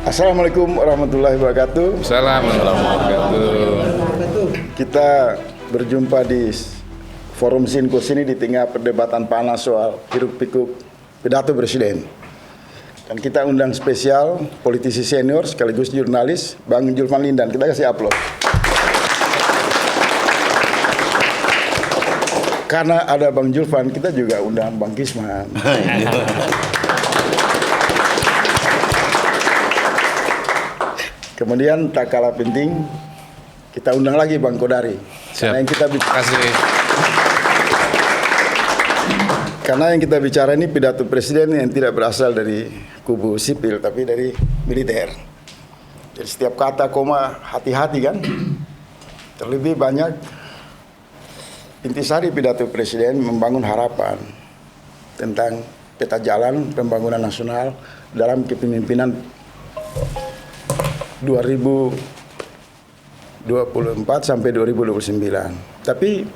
Assalamualaikum warahmatullahi wabarakatuh. Assalamualaikum warahmatullahi wabarakatuh. Kita berjumpa di forum Sinkos ini di tengah perdebatan panas soal hiruk-pikuk pidato presiden. Dan kita undang spesial politisi senior sekaligus jurnalis Bang Julvan Lindan. Kita kasih aplaus. Karena ada Bang Julvan, kita juga undang Bang Kisman. Kemudian tak kalah penting, kita undang lagi Bang Kodari. Siap. Karena yang kita bicara ini pidato presiden yang tidak berasal dari kubu sipil, tapi dari militer. Jadi setiap kata koma hati-hati kan. Terlebih banyak intisari pidato presiden membangun harapan tentang peta jalan pembangunan nasional dalam kepemimpinan 2024 sampai 2029. Tapi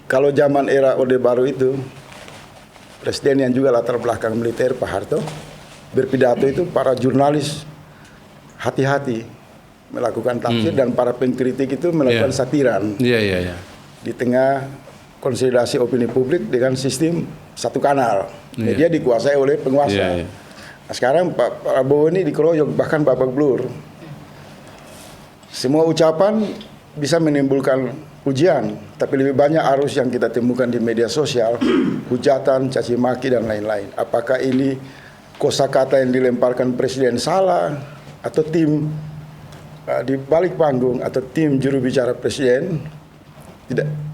kalau zaman era Orde Baru itu, presiden yang juga latar belakang militer Pak Harto berpidato itu para jurnalis hati-hati melakukan tafsir dan para pengkritik itu melakukan satiran. Di tengah konsolidasi opini publik dengan sistem satu kanal, media dikuasai oleh penguasa. Nah, sekarang Pak Prabowo ini dikeroyok bahkan babak belur. Semua ucapan bisa menimbulkan pujian, tapi lebih banyak arus yang kita temukan di media sosial, hujatan, caci maki dan lain-lain. Apakah ini kosakata yang dilemparkan presiden salah atau tim di balik panggung atau tim juru bicara presiden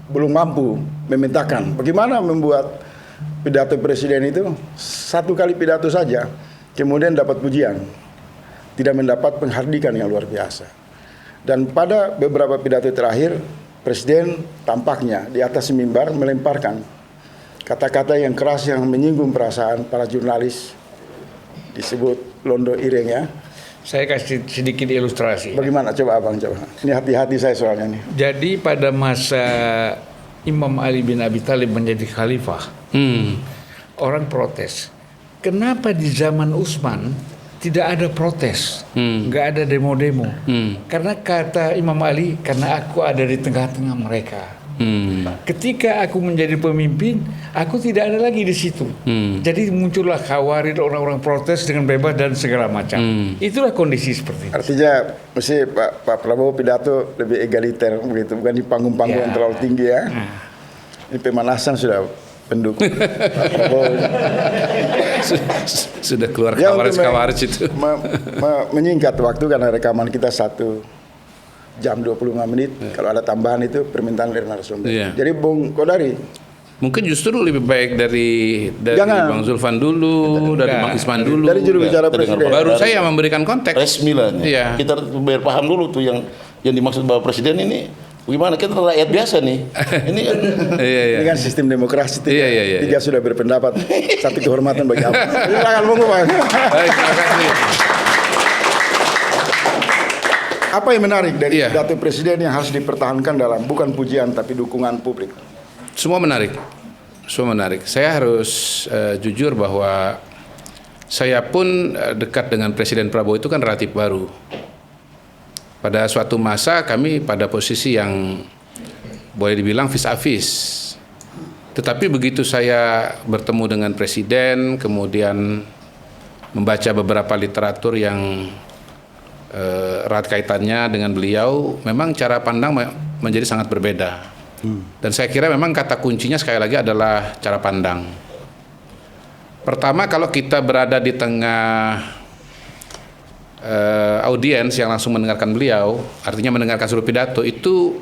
belum mampu memetakan bagaimana membuat pidato presiden itu satu kali pidato saja kemudian dapat pujian, tidak mendapat penghardikan yang luar biasa. Dan pada beberapa pidato terakhir, presiden tampaknya di atas mimbar melemparkan kata-kata yang keras yang menyinggung perasaan para jurnalis, disebut londo ireng ya. Saya kasih sedikit ilustrasi. Bagaimana? Coba Abang, coba. Ini hati-hati saya soalnya nih. Jadi pada masa Imam Ali bin Abi Thalib menjadi khalifah, orang protes. Kenapa di zaman Utsman tidak ada protes, nggak ada demo-demo? Karena kata Imam Ali, karena aku ada di tengah-tengah mereka. Ketika aku menjadi pemimpin, aku tidak ada lagi di situ. Jadi muncullah khawarij, orang-orang protes dengan bebas dan segala macam. Itulah kondisi seperti itu. Artinya mesti Pak Prabowo pidato lebih egaliter begitu, bukan di panggung-panggung yang terlalu tinggi ya. Ini pemanasan sudah pendukung Pak Prabowo. Sudah keluar kawaris itu. Menyingkat waktu karena rekaman kita 1 jam 25 menit. Kalau ada tambahan itu permintaan dari narasumber. Jadi Bung Kodari, mungkin justru lebih baik dari Bang Zulfan dulu, dari Bang Isman dulu. Dari juru bicara presiden. Baru saya memberikan konteks. Resmi lah. Kita biar paham dulu tuh yang dimaksud Bapak Presiden ini. Gimana, kita rakyat biasa nih. Ini kan ini kan sistem demokrasi. Tiga sudah berpendapat, satu kehormatan bagi apa? Silakan Bung Bang. Baik, terima kasih. Apa yang menarik dari pidato presiden yang harus dipertahankan dalam bukan pujian tapi dukungan publik? Semua menarik. Semua menarik. Saya harus jujur bahwa saya pun dekat dengan Presiden Prabowo itu kan relatif baru. Pada suatu masa kami pada posisi yang boleh dibilang vis-a-vis. Tetapi begitu saya bertemu dengan Presiden, kemudian membaca beberapa literatur yang erat kaitannya dengan beliau, memang cara pandang menjadi sangat berbeda. Dan saya kira memang kata kuncinya sekali lagi adalah cara pandang. Pertama, kalau kita berada di tengah audiens yang langsung mendengarkan beliau, artinya mendengarkan seluruh pidato, itu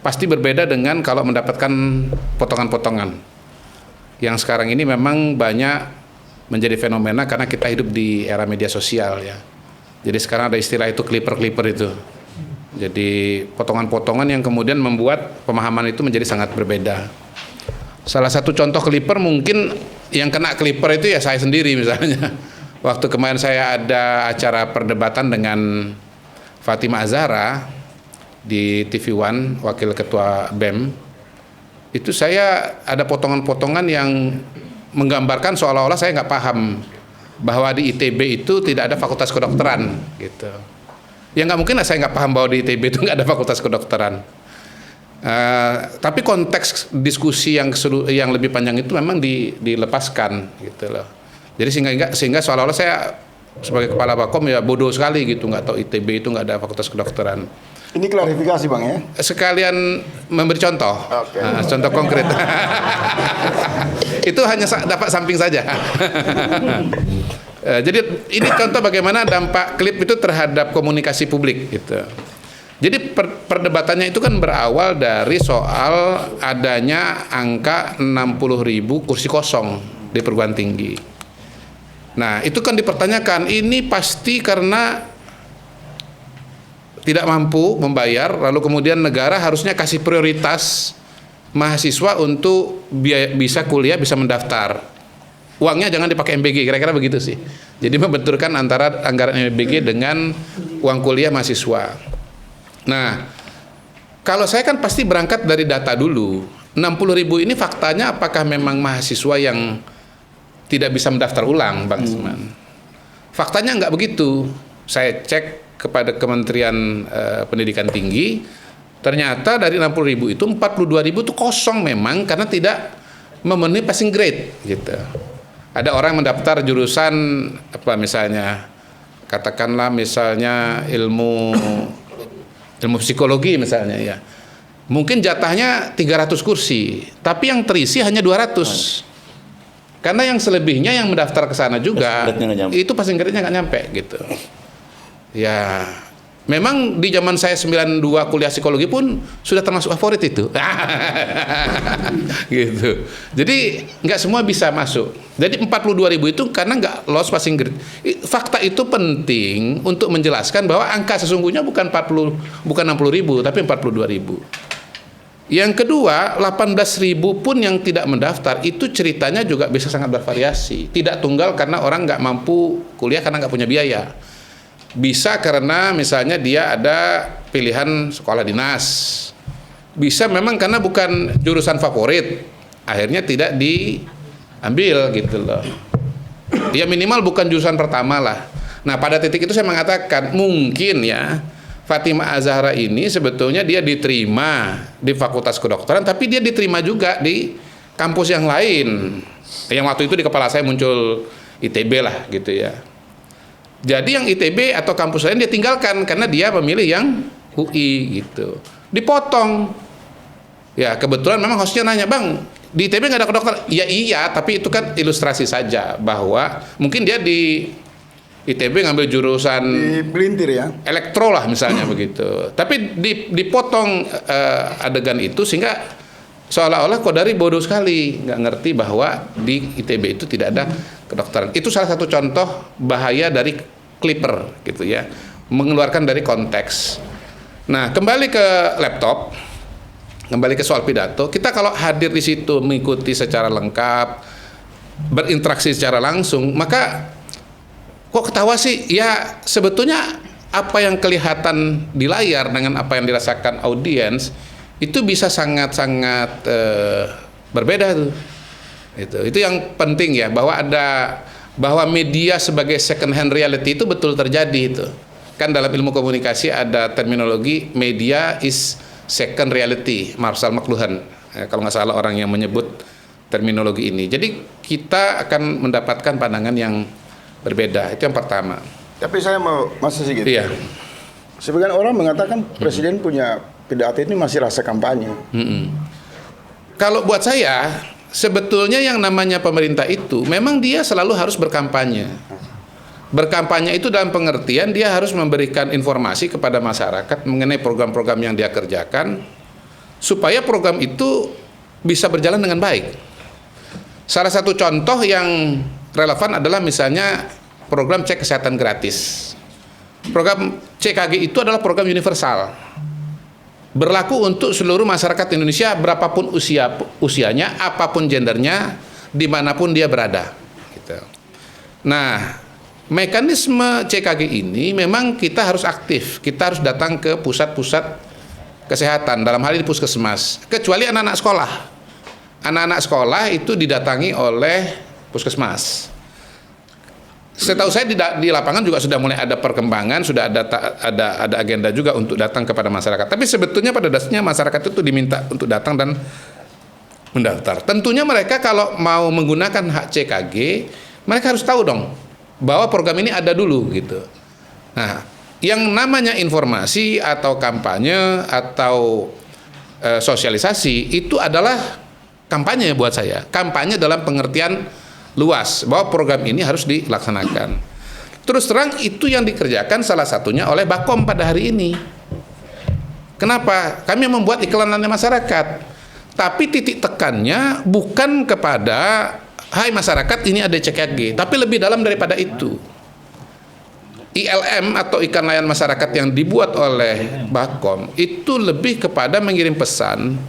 pasti berbeda dengan kalau mendapatkan potongan-potongan. Yang sekarang ini memang banyak menjadi fenomena karena kita hidup di era media sosial ya. Jadi sekarang ada istilah itu clipper-clipper itu. Jadi potongan-potongan yang kemudian membuat pemahaman itu menjadi sangat berbeda. Salah satu contoh clipper mungkin yang kena clipper itu ya saya sendiri misalnya. Waktu kemarin saya ada acara perdebatan dengan Fatimah Azhara di TV One, Wakil Ketua BEM, itu saya ada potongan-potongan yang menggambarkan seolah-olah saya nggak paham bahwa di ITB itu tidak ada fakultas kedokteran gitu. Ya nggak mungkin lah saya nggak paham bahwa di ITB itu nggak ada fakultas kedokteran. Tapi konteks diskusi yang lebih panjang itu memang dilepaskan gitu loh. Jadi sehingga seolah-olah saya sebagai kepala Bakom ya bodoh sekali gitu, nggak tahu ITB itu nggak ada fakultas kedokteran. Ini klarifikasi Bang ya. Sekalian memberi contoh, Oke. Contoh konkret. Itu hanya dapat samping saja. Jadi ini contoh bagaimana dampak klip itu terhadap komunikasi publik gitu. Jadi perdebatannya itu kan berawal dari soal adanya angka 60.000 kursi kosong di perguruan tinggi. Nah itu kan dipertanyakan, ini pasti karena tidak mampu membayar, lalu kemudian negara harusnya kasih prioritas mahasiswa untuk bisa kuliah, bisa mendaftar. Uangnya jangan dipakai MBG, kira-kira begitu sih. Jadi membenturkan antara anggaran MBG dengan uang kuliah mahasiswa. Nah, kalau saya kan pasti berangkat dari data dulu. 60.000 ini faktanya apakah memang mahasiswa yang tidak bisa mendaftar ulang, Bang Isman? Faktanya nggak begitu. Saya cek kepada Kementerian Pendidikan Tinggi, ternyata dari 60.000 itu 42.000 itu kosong memang karena tidak memenuhi passing grade gitu. Ada orang mendaftar jurusan apa misalnya, katakanlah misalnya ilmu psikologi misalnya ya. Mungkin jatahnya 300 kursi, tapi yang terisi hanya 200. Karena yang selebihnya yang mendaftar ke sana juga itu passing grade-nya nggak nyampe gitu. Ya, memang di zaman saya 92 kuliah psikologi pun sudah termasuk favorit itu. Gitu. Jadi nggak semua bisa masuk. Jadi 42.000 itu karena nggak lolos passing grade. Fakta itu penting untuk menjelaskan bahwa angka sesungguhnya bukan 60.000 tapi 42.000. Yang kedua, 18.000 pun yang tidak mendaftar itu ceritanya juga bisa sangat bervariasi. Tidak tunggal karena orang nggak mampu kuliah karena nggak punya biaya. Bisa karena misalnya dia ada pilihan sekolah dinas. Bisa memang karena bukan jurusan favorit, akhirnya tidak diambil gitu loh. Ya minimal bukan jurusan pertama lah. Nah pada titik itu saya mengatakan mungkin ya Fatimah Az-Zahra ini sebetulnya dia diterima di Fakultas Kedokteran, tapi dia diterima juga di kampus yang lain. Yang waktu itu di kepala saya muncul ITB lah gitu ya. Jadi yang ITB atau kampus lain dia tinggalkan karena dia memilih yang UI gitu. Dipotong. Ya kebetulan memang hostnya nanya, Bang, di ITB nggak ada kedokteran? Ya iya, tapi itu kan ilustrasi saja bahwa mungkin dia di ITB ngambil jurusan Di pelintir ya. elektro lah misalnya begitu. Tapi dipotong adegan itu sehingga seolah-olah Kodari bodoh sekali, nggak ngerti bahwa di ITB itu tidak ada kedokteran. Itu salah satu contoh bahaya dari clipper gitu ya, mengeluarkan dari konteks. Nah, kembali ke laptop, kembali ke soal pidato, kita kalau hadir di situ mengikuti secara lengkap, berinteraksi secara langsung, maka kok ketawa sih? Ya, sebetulnya apa yang kelihatan di layar dengan apa yang dirasakan audiens itu bisa sangat-sangat berbeda tuh. Itu yang penting ya, bahwa media sebagai second hand reality itu betul terjadi itu. Kan dalam ilmu komunikasi ada terminologi media is second reality, Marshall McLuhan. Kalau nggak salah orang yang menyebut terminologi ini. Jadi kita akan mendapatkan pandangan yang berbeda. Itu yang pertama. Tapi saya mau masih sedikit. Iya. Sebagian orang mengatakan presiden punya pidato ini masih rasa kampanye. Kalau buat saya, sebetulnya yang namanya pemerintah itu memang dia selalu harus berkampanye. Berkampanye itu dalam pengertian dia harus memberikan informasi kepada masyarakat mengenai program-program yang dia kerjakan supaya program itu bisa berjalan dengan baik. Salah satu contoh yang relevan adalah misalnya program cek kesehatan gratis. Program CKG itu adalah program universal. Berlaku untuk seluruh masyarakat Indonesia berapapun usianya, apapun gendernya, dimanapun dia berada. Gitu. Nah, mekanisme CKG ini memang kita harus aktif, kita harus datang ke pusat-pusat kesehatan, dalam hal ini puskesmas. Kecuali anak-anak sekolah. Anak-anak sekolah itu didatangi oleh puskesmas. Setahu saya di lapangan juga sudah mulai ada perkembangan, sudah ada agenda juga untuk datang kepada masyarakat. Tapi sebetulnya pada dasarnya masyarakat itu diminta untuk datang dan mendaftar. Tentunya mereka kalau mau menggunakan hak CKG, mereka harus tahu dong bahwa program ini ada dulu gitu. Nah, yang namanya informasi atau kampanye atau sosialisasi itu adalah kampanye buat saya. Kampanye dalam pengertian luas bahwa program ini harus dilaksanakan. Terus terang itu yang dikerjakan salah satunya oleh Bakom pada hari ini. Kenapa? Kami membuat iklan layanan masyarakat. Tapi titik tekannya bukan kepada hai masyarakat ini ada CKG, tapi lebih dalam daripada itu. ILM atau iklan layanan masyarakat yang dibuat oleh Bakom itu lebih kepada mengirim pesan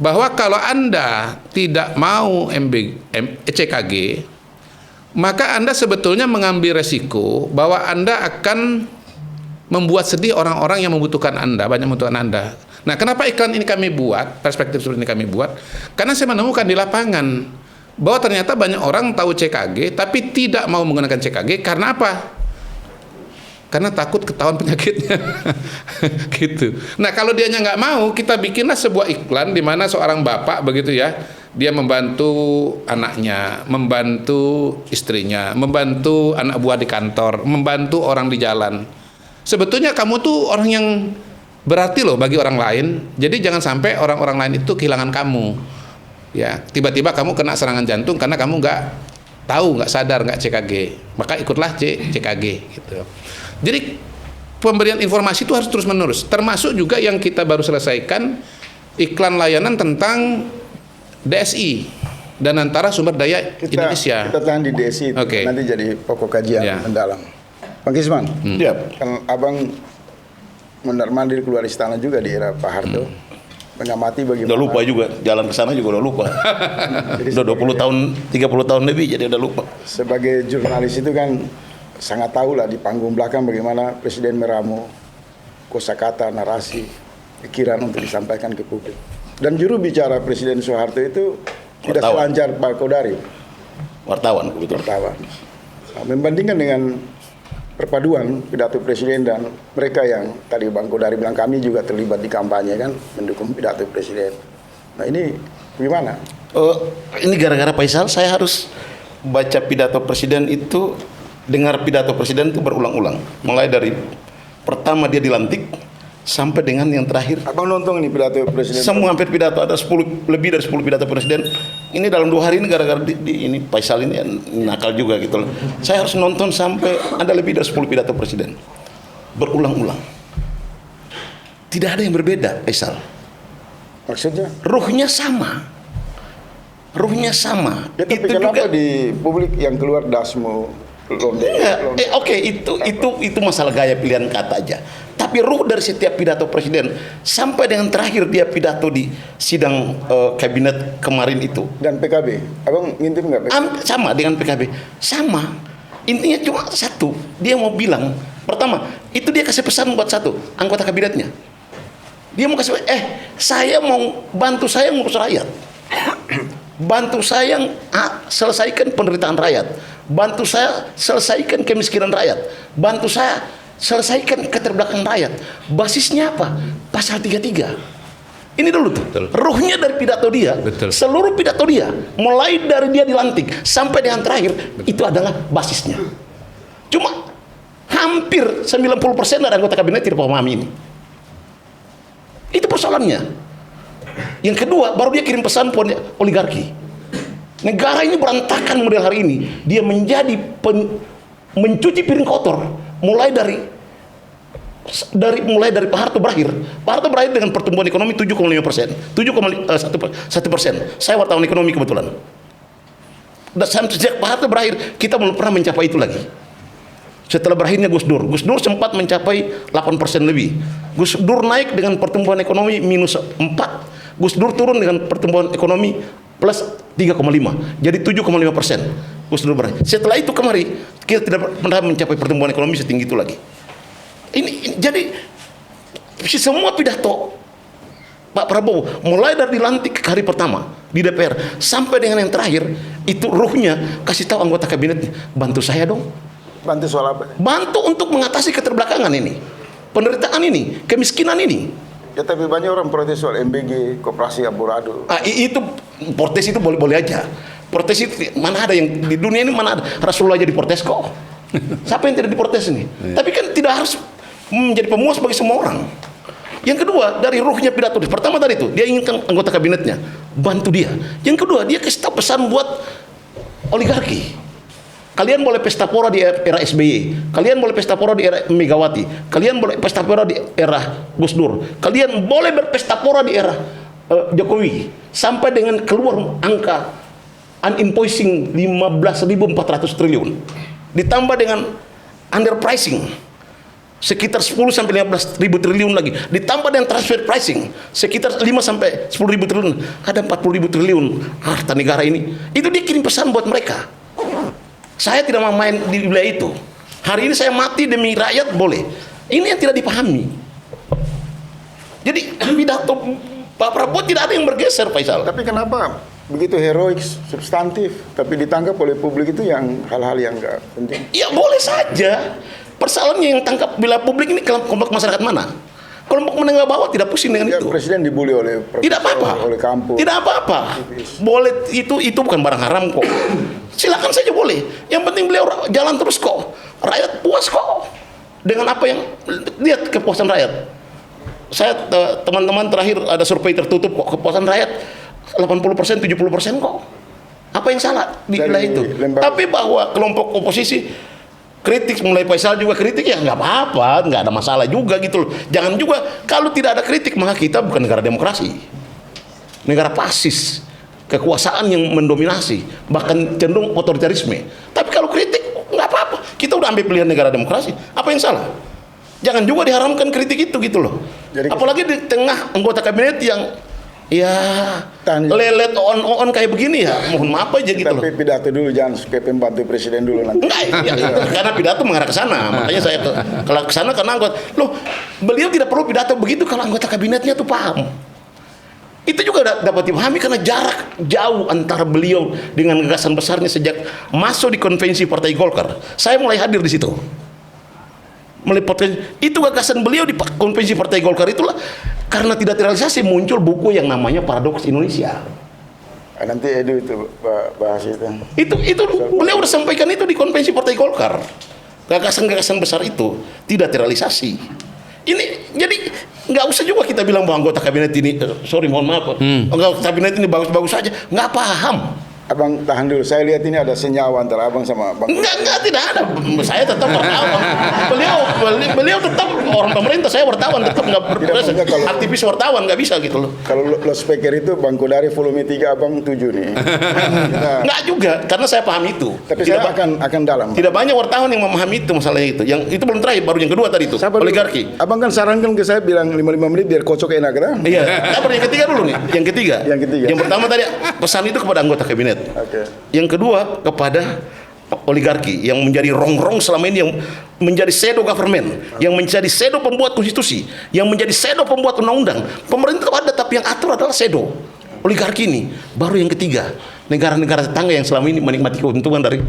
bahwa kalau Anda tidak mau CKG, maka Anda sebetulnya mengambil resiko bahwa Anda akan membuat sedih orang-orang yang membutuhkan Anda, banyak membutuhkan Anda. Nah, kenapa iklan ini kami buat, perspektif seperti ini kami buat? Karena saya menemukan di lapangan bahwa ternyata banyak orang tahu CKG, tapi tidak mau menggunakan CKG karena apa? Karena takut ketahuan penyakitnya. Gitu. Nah, kalau dianya nggak mau, kita bikinlah sebuah iklan di mana seorang bapak begitu ya, dia membantu anaknya, membantu istrinya, membantu anak buah di kantor, membantu orang di jalan. Sebetulnya kamu tuh orang yang berarti loh bagi orang lain. Jadi jangan sampai orang-orang lain itu kehilangan kamu. Ya, tiba-tiba kamu kena serangan jantung karena kamu nggak tahu, nggak sadar, nggak CKG. Maka ikutlah CKG gitu. Jadi pemberian informasi itu harus terus-menerus. Termasuk juga yang kita baru selesaikan iklan layanan tentang DSI dan antara sumber daya Indonesia. Kita tahan di DSI itu, Okay. nanti jadi pokok kajian mendalam. Bang Kisman, kan abang mondar-mandir keluar istana juga di era Pak Harto, mengamati bagaimana. Udah lupa juga, jalan ke sana juga udah lupa. Udah 20 tahun, 30 tahun lebih jadi udah lupa. Sebagai jurnalis itu kan sangat tahu lah di panggung belakang bagaimana Presiden meramu kosakata, narasi, pikiran untuk disampaikan ke publik. Dan juru bicara Presiden Soeharto itu tidak selancar Pak Kodari. Wartawan kebetulan. Wartawan. Nah, membandingkan dengan perpaduan pidato Presiden dan mereka yang tadi Bang Kodari bilang kami juga terlibat di kampanye kan, mendukung pidato Presiden. Nah ini gimana? Ini gara-gara Faisal saya harus baca pidato Presiden itu, dengar pidato Presiden itu berulang-ulang. Mulai dari pertama dia dilantik sampai dengan yang terakhir. Abang nonton ini pidato Presiden? Semua hampir pidato, ada 10, lebih dari 10 pidato Presiden. Ini dalam 2 hari ini gara-gara ini Faisal ini nakal juga gitu loh. Saya harus nonton sampai ada lebih dari 10 pidato Presiden. Berulang-ulang. Tidak ada yang berbeda, Faisal. Maksudnya? Ruhnya sama. Ruhnya sama. Ya, tapi itu kenapa juga di publik yang keluar Dasmo, Londe? Oke, itu masalah gaya pilihan kata aja. Tapi ruh dari setiap pidato Presiden sampai dengan terakhir dia pidato di sidang kabinet kemarin itu. Dan PKB, abang ngintip nggak PKB? Sama dengan PKB, sama. Intinya cuma satu, dia mau bilang pertama itu dia kasih pesan buat satu anggota kabinetnya. Dia mau kasih, saya mau bantu saya ngurus rakyat, bantu saya selesaikan penderitaan rakyat, bantu saya selesaikan kemiskinan rakyat, bantu saya selesaikan keterbelakangan rakyat. Basisnya apa? Pasal 33. Ini dulu tuh. Betul. Ruhnya dari pidato dia. Betul. Seluruh pidato dia, mulai dari dia dilantik sampai dengan terakhir, itu adalah basisnya. Cuma hampir 90% dari anggota kabinet tidak memahami ini. Itu persoalannya. Yang kedua, baru dia kirim pesan oligarki. Negara ini berantakan model hari ini. Dia menjadi mencuci piring kotor. Mulai dari Pak Harto berakhir. Pak Harto berakhir dengan pertumbuhan ekonomi 7,5%, 7,1%. Saya wartawan ekonomi kebetulan. Dan sejak Pak Harto berakhir, kita belum pernah mencapai itu lagi. Setelah berakhirnya Gus Dur sempat mencapai 8% lebih. Gus Dur naik dengan pertumbuhan ekonomi minus 4. Gus Dur turun dengan pertumbuhan ekonomi plus 3,5. Jadi 7,5%. Gus Dur berakhir. Setelah itu kemari kita tidak pernah mencapai pertumbuhan ekonomi setinggi itu lagi. Ini jadi semua pidato Pak Prabowo mulai dari dilantik hari pertama di DPR sampai dengan yang terakhir itu ruhnya kasih tahu anggota kabinetnya, bantu saya dong, Bantu soal apa? Bantu untuk mengatasi keterbelakangan ini, penderitaan ini, kemiskinan ini. Ya tapi banyak orang protes soal MBG, koperasi amburadul. Itu protes itu boleh-boleh aja. Protes itu mana ada yang di dunia ini, mana ada Rasulullah aja diprotes kok. Siapa yang tidak diprotes ini? Tapi kan tidak harus menjadi pemuas bagi semua orang. Yang kedua, dari ruhnya pidato. Pertama tadi itu, dia inginkan anggota kabinetnya bantu dia. Yang kedua, dia kasih tahu pesan buat oligarki. Kalian boleh pesta pora di era SBY, kalian boleh pesta pora di era Megawati, kalian boleh pesta pora di era Gus Dur, kalian boleh berpesta pora di era Jokowi, sampai dengan keluar angka uninvoicing 15.400 triliun, ditambah dengan underpricing sekitar 10 sampai 15.000 triliun lagi, ditambah dengan transfer pricing sekitar 5 sampai 10.000 triliun, ada 40.000 triliun harta negara ini. Itu dia kirim pesan buat mereka. Saya tidak mau main di wilayah itu. Hari ini saya mati demi rakyat boleh. Ini yang tidak dipahami. Jadi pidato Pak Prabowo tidak ada yang bergeser, Faisal. Tapi kenapa begitu heroik, substantif, tapi ditangkap oleh publik itu yang hal-hal yang enggak penting? Ya boleh saja. Persoalannya yang tangkap bila publik ini kelompok masyarakat mana? Kelompok menengah bawah tidak pusing dengan Ya, itu. Presiden dibully oleh profesor, Tidak apa-apa. oleh kampus. Tidak apa-apa. Boleh, itu bukan barang haram kok. Silakan saja boleh. Yang penting beliau jalan terus kok. Rakyat puas kok dengan apa yang lihat kepuasan rakyat. Saya teman-teman terakhir ada survei tertutup kok, kepuasan rakyat 80%, 70% kok. Apa yang salah di wilayah itu? Tapi bahwa kelompok oposisi kritik, mulai Faisal juga kritik, ya nggak apa-apa, nggak ada masalah juga gitu loh. Jangan juga, kalau tidak ada kritik maka kita bukan negara demokrasi, negara fasis, kekuasaan yang mendominasi, bahkan cenderung otoritarisme. Tapi kalau kritik nggak apa-apa, kita udah ambil pilihan negara demokrasi, apa yang salah? Jangan juga diharamkan kritik itu gitu loh. Jadi, apalagi di tengah anggota kabinet yang ya lelet on kayak begini ya, mohon maaf aja gitu loh. Tapi pidato dulu, jangan ke pembantu presiden dulu nanti. Enggak, ya, karena pidato mengarah ke sana. Makanya saya kalau ke sana karena anggota, loh, beliau tidak perlu pidato begitu kalau anggota kabinetnya tuh paham. Itu juga dapat dipahami karena jarak jauh antara beliau dengan gagasan besarnya sejak masuk di konvensi Partai Golkar. Saya mulai hadir di situ. Melipatkan itu gagasan beliau di konvensi Partai Golkar itulah, karena tidak terrealisasi muncul buku yang namanya Paradoks Indonesia. Nanti Edu itu bahas itu. Itu beliau udah sampaikan itu di konvensi Partai Golkar. Gagasan-gagasan besar itu tidak terrealisasi. Ini jadi nggak usah juga kita bilang bahwa anggota kabinet ini, sorry mohon maaf, anggota kabinet ini bagus-bagus saja, nggak paham. Abang tahan dulu, saya lihat ini ada senyawa antara abang sama bang. Enggak, tidak ada. Saya tetap wartawan. Beliau tetap orang pemerintah, saya wartawan, tetap nggak berproses. Aktivis wartawan nggak bisa gitu loh. Kalau lo speaker itu Bang Kodari volume 3, abang 7 nih. Nggak juga, karena saya paham itu. Tapi saya akan dalam. Tidak banyak wartawan yang memahami itu masalahnya itu. Yang itu belum terakhir, baru yang kedua tadi itu. Oligarki. Abang kan sarankan ke saya bilang 55 menit biar kocok enak kan? Iya. Nah, yang ketiga dulu nih. Yang ketiga. Yang pertama tadi pesan itu kepada anggota kabinet. Okay. Yang kedua kepada oligarki yang menjadi rongrong selama ini, yang menjadi shadow government, yang menjadi shadow pembuat konstitusi, yang menjadi shadow pembuat undang-undang. Pemerintah ada tapi yang atur adalah shadow oligarki ini. Baru yang ketiga, negara-negara tetangga yang selama ini menikmati keuntungan dari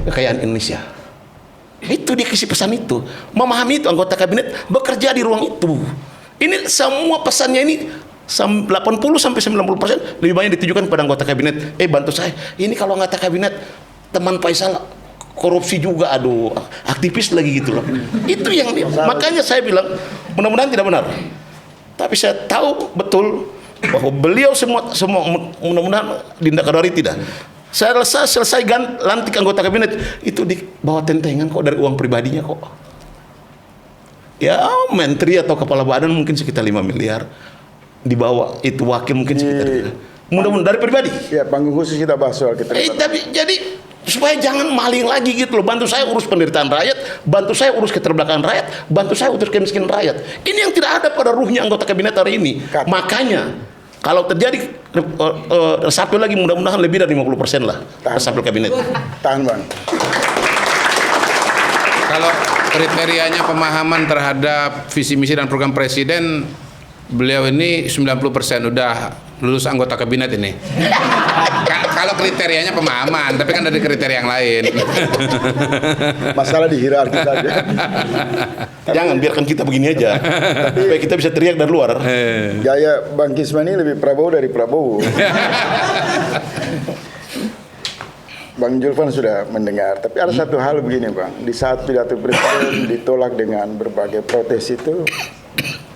kekayaan Indonesia. Itu dia kasih pesan itu, memahami itu anggota kabinet bekerja di ruang itu. Ini semua pesannya ini 80 sampai 90% lebih banyak ditujukan kepada anggota kabinet. Bantu saya. Ini kalau anggota kabinet teman Faisal korupsi juga, aduh, aktivis lagi gitu loh. Itu yang makanya saya bilang mudah-mudahan tidak benar. Tapi saya tahu betul bahwa beliau semua mudah-mudahan Dinda Kadari tidak. Saya selesai lantik anggota kabinet itu di bawah tentengan kok dari uang pribadinya kok. Ya menteri atau kepala badan mungkin sekitar 5 miliar. Di bawah itu wakil mungkin sekitar mudah-mudahan dari pribadi. Ya, panggung khusus kita bahas soal tapi jadi supaya jangan maling lagi gitu loh. Bantu saya urus penderitaan rakyat, bantu saya urus keterbelakangan rakyat, bantu saya urus kemiskinan rakyat. Ini yang tidak ada pada ruhnya anggota kabinet hari ini. Makanya kalau terjadi resapel lagi, mudah-mudahan lebih dari 50% lah resapel kabinet. Tahan bang. Kalau kriterianya pemahaman terhadap visi misi dan program presiden, beliau ini 90% udah lulus anggota kabinet ini. Kalau kriterianya pemahaman, tapi kan ada kriteria yang lain. Masalah di hierarki saja. Jangan biarkan kita begini aja. Supaya kita bisa teriak dari luar. Gaya Bang Kisman ini lebih Prabowo dari Prabowo. Bang Julvan sudah mendengar, tapi ada satu hal begini Bang, di saat pidato presiden ditolak dengan berbagai protes itu,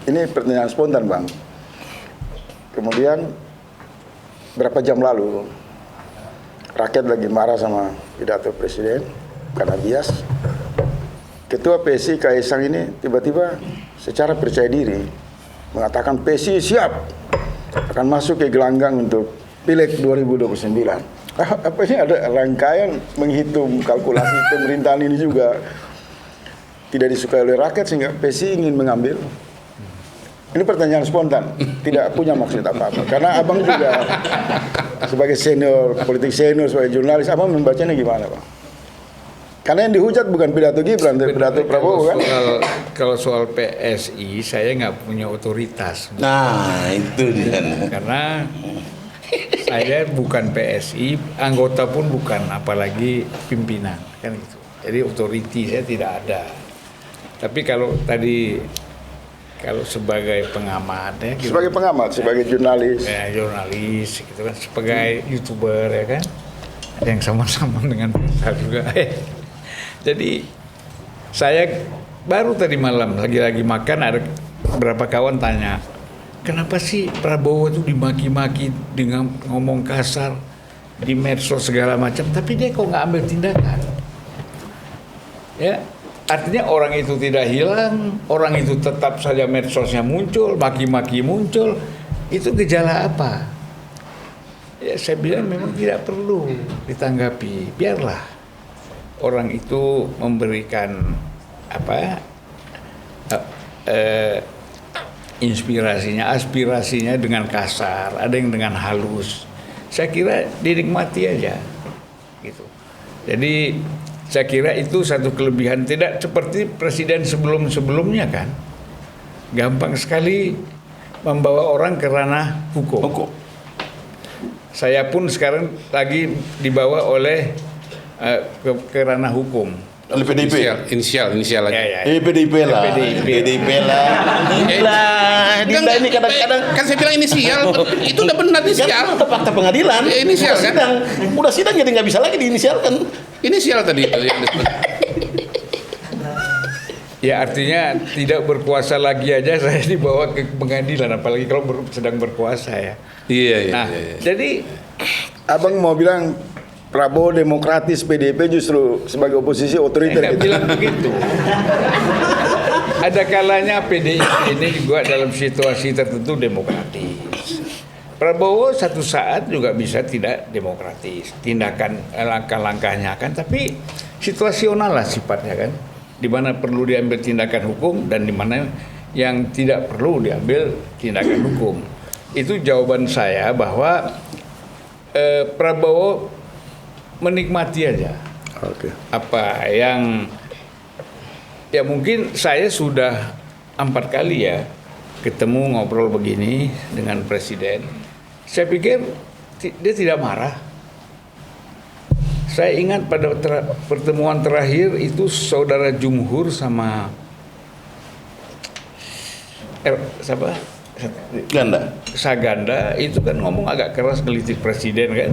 ini pertanyaan spontan Bang. Kemudian berapa jam lalu, rakyat lagi marah sama pidato presiden karena bias. Ketua PSI Kaisang ini tiba-tiba secara percaya diri mengatakan PSI siap akan masuk ke gelanggang untuk Pileg 2029. Apa ini ada rangkaian menghitung kalkulasi pemerintahan ini juga tidak disukai oleh rakyat sehingga PSI ingin mengambil. Ini pertanyaan spontan, tidak punya maksud apa-apa. Karena abang juga sebagai senior, politik senior, sebagai jurnalis, abang membacanya gimana Bang? Karena yang dihujat bukan pidato Gibran, tapi pidato Prabowo kan? Kalau soal PSI, saya nggak punya otoritas. Nah, itu dia. Karena saya bukan PSI, anggota pun bukan, apalagi pimpinan, kan gitu. Jadi otoriti saya tidak ada. Tapi kalau sebagai pengamat ya, gitu. Sebagai pengamat, sebagai jurnalis. Ya, jurnalis gitu kan, sebagai YouTuber ya kan. Ada yang sama-sama dengan saya juga. Jadi saya baru tadi malam lagi makan ada beberapa kawan tanya, kenapa sih Prabowo itu dimaki-maki dengan ngomong kasar di medsos segala macam, tapi dia kok nggak ambil tindakan? Ya, artinya orang itu tidak hilang, orang itu tetap saja medsosnya muncul, maki-maki muncul. Itu gejala apa? Ya, saya bilang memang tidak perlu ditanggapi, biarlah orang itu memberikan inspirasinya, aspirasinya dengan kasar, ada yang dengan halus. Saya kira dinikmati aja, gitu. Jadi saya kira itu satu kelebihan, tidak seperti presiden sebelum-sebelumnya kan, gampang sekali membawa orang ke ranah hukum. Saya pun sekarang lagi dibawa oleh ke ranah hukum. Oleh PDIP. Inisial lagi. Ya. PDIP lah. PDIP lah. Dinda ini kadang-kadang kan saya bilang inisial, itu udah benar inisial. Kan tetap fakta pengadilan. Ya, inisial kan? Udah sidang jadi nggak bisa lagi diinisialkan. Inisial tadi itu yang disebut. Ya artinya tidak berkuasa lagi aja saya dibawa ke pengadilan, apalagi kalau sedang berkuasa ya. Iya. Nah, jadi Abang mau bilang Prabowo demokratis, PDIP justru sebagai oposisi otoriter. nggak bilang begitu. Ada kalanya PDIP ini juga dalam situasi tertentu demokratis. Prabowo satu saat juga bisa tidak demokratis. Tindakan langkah-langkahnya kan, tapi situasional lah sifatnya kan. Di mana perlu diambil tindakan hukum dan di mana yang tidak perlu diambil tindakan hukum. Itu jawaban saya bahwa Prabowo menikmati aja. Oke. Apa yang ya mungkin saya sudah 4 kali ya ketemu ngobrol begini dengan presiden. Saya pikir dia tidak marah. Saya ingat pada pertemuan terakhir itu saudara Jumhur sama siapa? Saganda itu kan ngomong agak keras ngelitik presiden kan.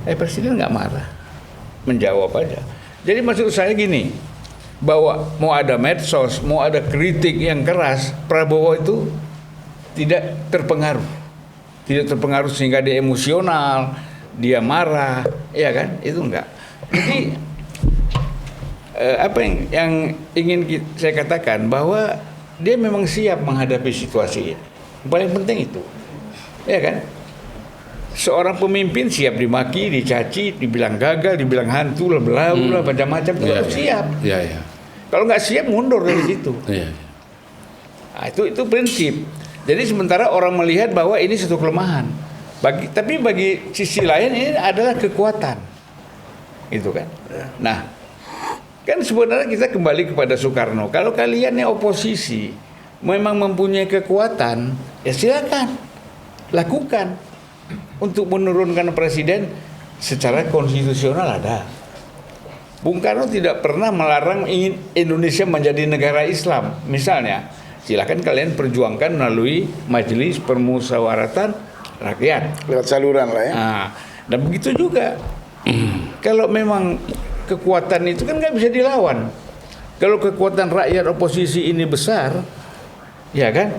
Presiden nggak marah, menjawab aja. Jadi maksud saya gini, bahwa mau ada medsos, mau ada kritik yang keras, Prabowo itu tidak terpengaruh sehingga dia emosional, dia marah, ya kan? Itu enggak. Jadi apa yang ingin saya katakan bahwa dia memang siap menghadapi situasi ini. Paling penting itu, ya kan? Seorang pemimpin siap dimaki, dicaci, dibilang gagal, dibilang hantu, belau, macam-macam, harus siap. Iya. Kalau nggak siap mundur dari situ. Iya. Nah, itu prinsip. Jadi sementara orang melihat bahwa ini satu kelemahan, tapi bagi sisi lain ini adalah kekuatan, gitu kan. Nah, kan sebenarnya kita kembali kepada Soekarno. Kalau kalian yang oposisi memang mempunyai kekuatan, ya silakan lakukan untuk menurunkan presiden secara konstitusional ada. Bung Karno tidak pernah melarang ingin Indonesia menjadi negara Islam. Misalnya, silakan kalian perjuangkan melalui Majelis Permusyawaratan Rakyat. Lewat saluran lah ya. Nah, dan begitu juga. Kalau memang kekuatan itu kan nggak bisa dilawan. Kalau kekuatan rakyat oposisi ini besar, ya kan,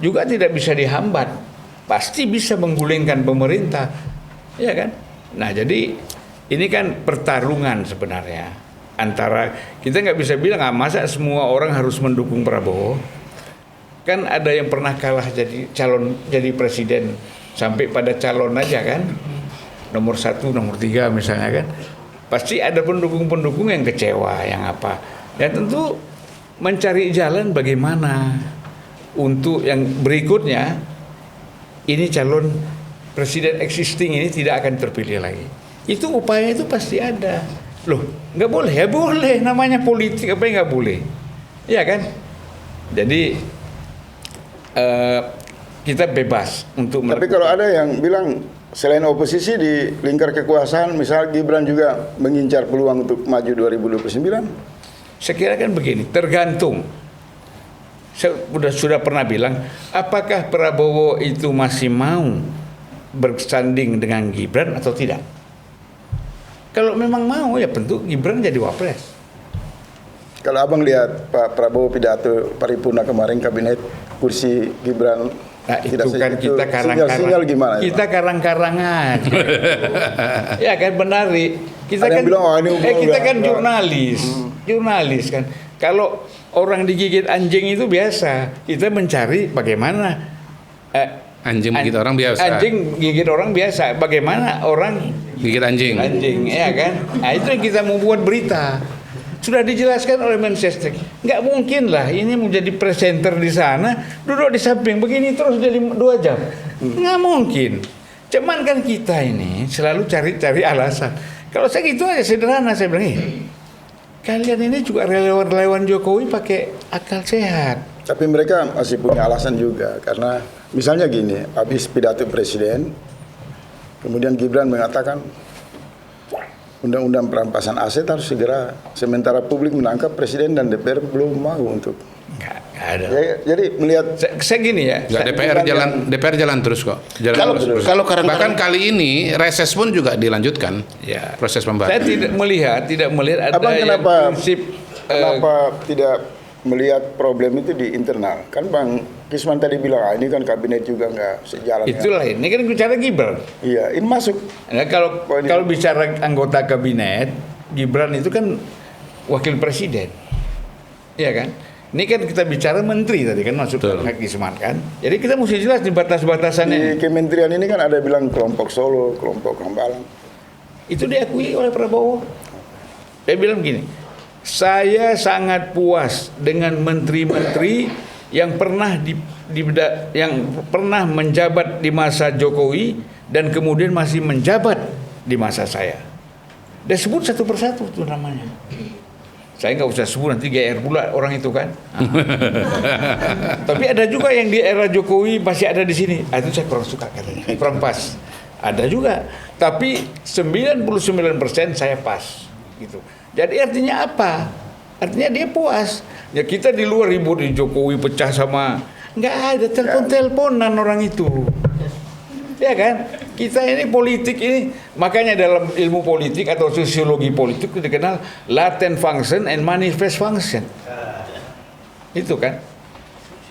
juga tidak bisa dihambat. Pasti bisa menggulingkan pemerintah, ya kan. Nah, jadi ini kan pertarungan sebenarnya antara, kita nggak bisa bilang masa semua orang harus mendukung Prabowo. Kan ada yang pernah kalah jadi presiden sampai pada calon aja kan, nomor 1, nomor 3 misalnya kan. Pasti ada pendukung-pendukung yang kecewa, yang apa. Dan tentu mencari jalan bagaimana untuk yang berikutnya ini calon presiden existing ini tidak akan terpilih lagi. Itu upaya itu pasti ada. Loh, nggak boleh? Ya boleh, namanya politik, apa yang nggak boleh? Iya kan? Jadi kita bebas untuk Tapi kalau ada yang bilang selain oposisi di lingkar kekuasaan, misal Gibran juga mengincar peluang untuk maju 2029. Saya kira kan begini, tergantung. Saya sudah pernah bilang, apakah Prabowo itu masih mau bersanding dengan Gibran atau tidak? Kalau memang mau, ya tentu Gibran jadi wapres. Kalau abang lihat Pak Prabowo pidato paripurna kemarin kabinet kursi Gibran, Nah, itu kan itu kita karang-karang. sinyal gimana? Kita karang-karang aja. Ya kan benar, kita Ada kan yang bilang, oh, ini kita kan enggak. jurnalis kan. Kalau orang digigit anjing itu biasa. Kita mencari bagaimana Anjing gigit orang biasa. Anjing gigit orang biasa. Bagaimana orang Gigit anjing. ya kan? Nah, itu yang kita mau buat berita. Sudah dijelaskan oleh Mensesnek. Nggak mungkin lah ini menjadi presenter di sana, duduk di samping begini terus jadi 2 jam. Nggak mungkin. Cuman kan kita ini selalu cari alasan. Kalau saya gitu aja sederhana, saya bilang, kalian ini juga relawan Jokowi pakai akal sehat. Tapi mereka masih punya alasan juga, karena misalnya gini, habis pidato presiden, kemudian Gibran mengatakan undang-undang perampasan aset harus segera, sementara publik menangkap presiden dan DPR belum mau untuk. Nggak ada. Jadi melihat Saya gini ya. Juga DPR jalan terus kok. Jalan Kalau terus. kalau Bahkan kadang-kadang kali ini reses pun juga dilanjutkan. Ya. Proses Saya pembahasan. tidak melihat ada Abang yang kenapa prinsip tidak melihat problem itu di internal? Kan Bang Kisman tadi bilang, ini kan kabinet juga nggak sejalan. itulah ini kan bicara Gibran. Iya, ini masuk. Nah, kalau bicara anggota kabinet, Gibran itu kan wakil presiden. Iya kan? Ini kan kita bicara menteri tadi kan masuk ke Kisman kan. Jadi kita mesti jelas di batas-batasannya. Di kementerian ini kan ada bilang kelompok Solo, kelompok Hambalang. Itu diakui oleh Prabowo. Dia bilang begini, saya sangat puas dengan menteri-menteri yang pernah menjabat di masa Jokowi dan kemudian masih menjabat di masa saya. Dia sebut satu persatu itu namanya. Saya nggak usah sebut, nanti GR pula orang itu kan. Tapi ada juga yang di era Jokowi masih ada di sini. Itu saya kurang suka katanya. Kurang pas. Ada juga. Tapi 99% saya pas. Gitu. Jadi artinya apa? Artinya dia puas. Ya kita di luar ribut, di Jokowi pecah sama, nggak ada, telepon-teleponan orang itu. Ya kan? Kita ini politik ini, makanya dalam ilmu politik atau sosiologi politik itu dikenal latent function and manifest function. Itu kan?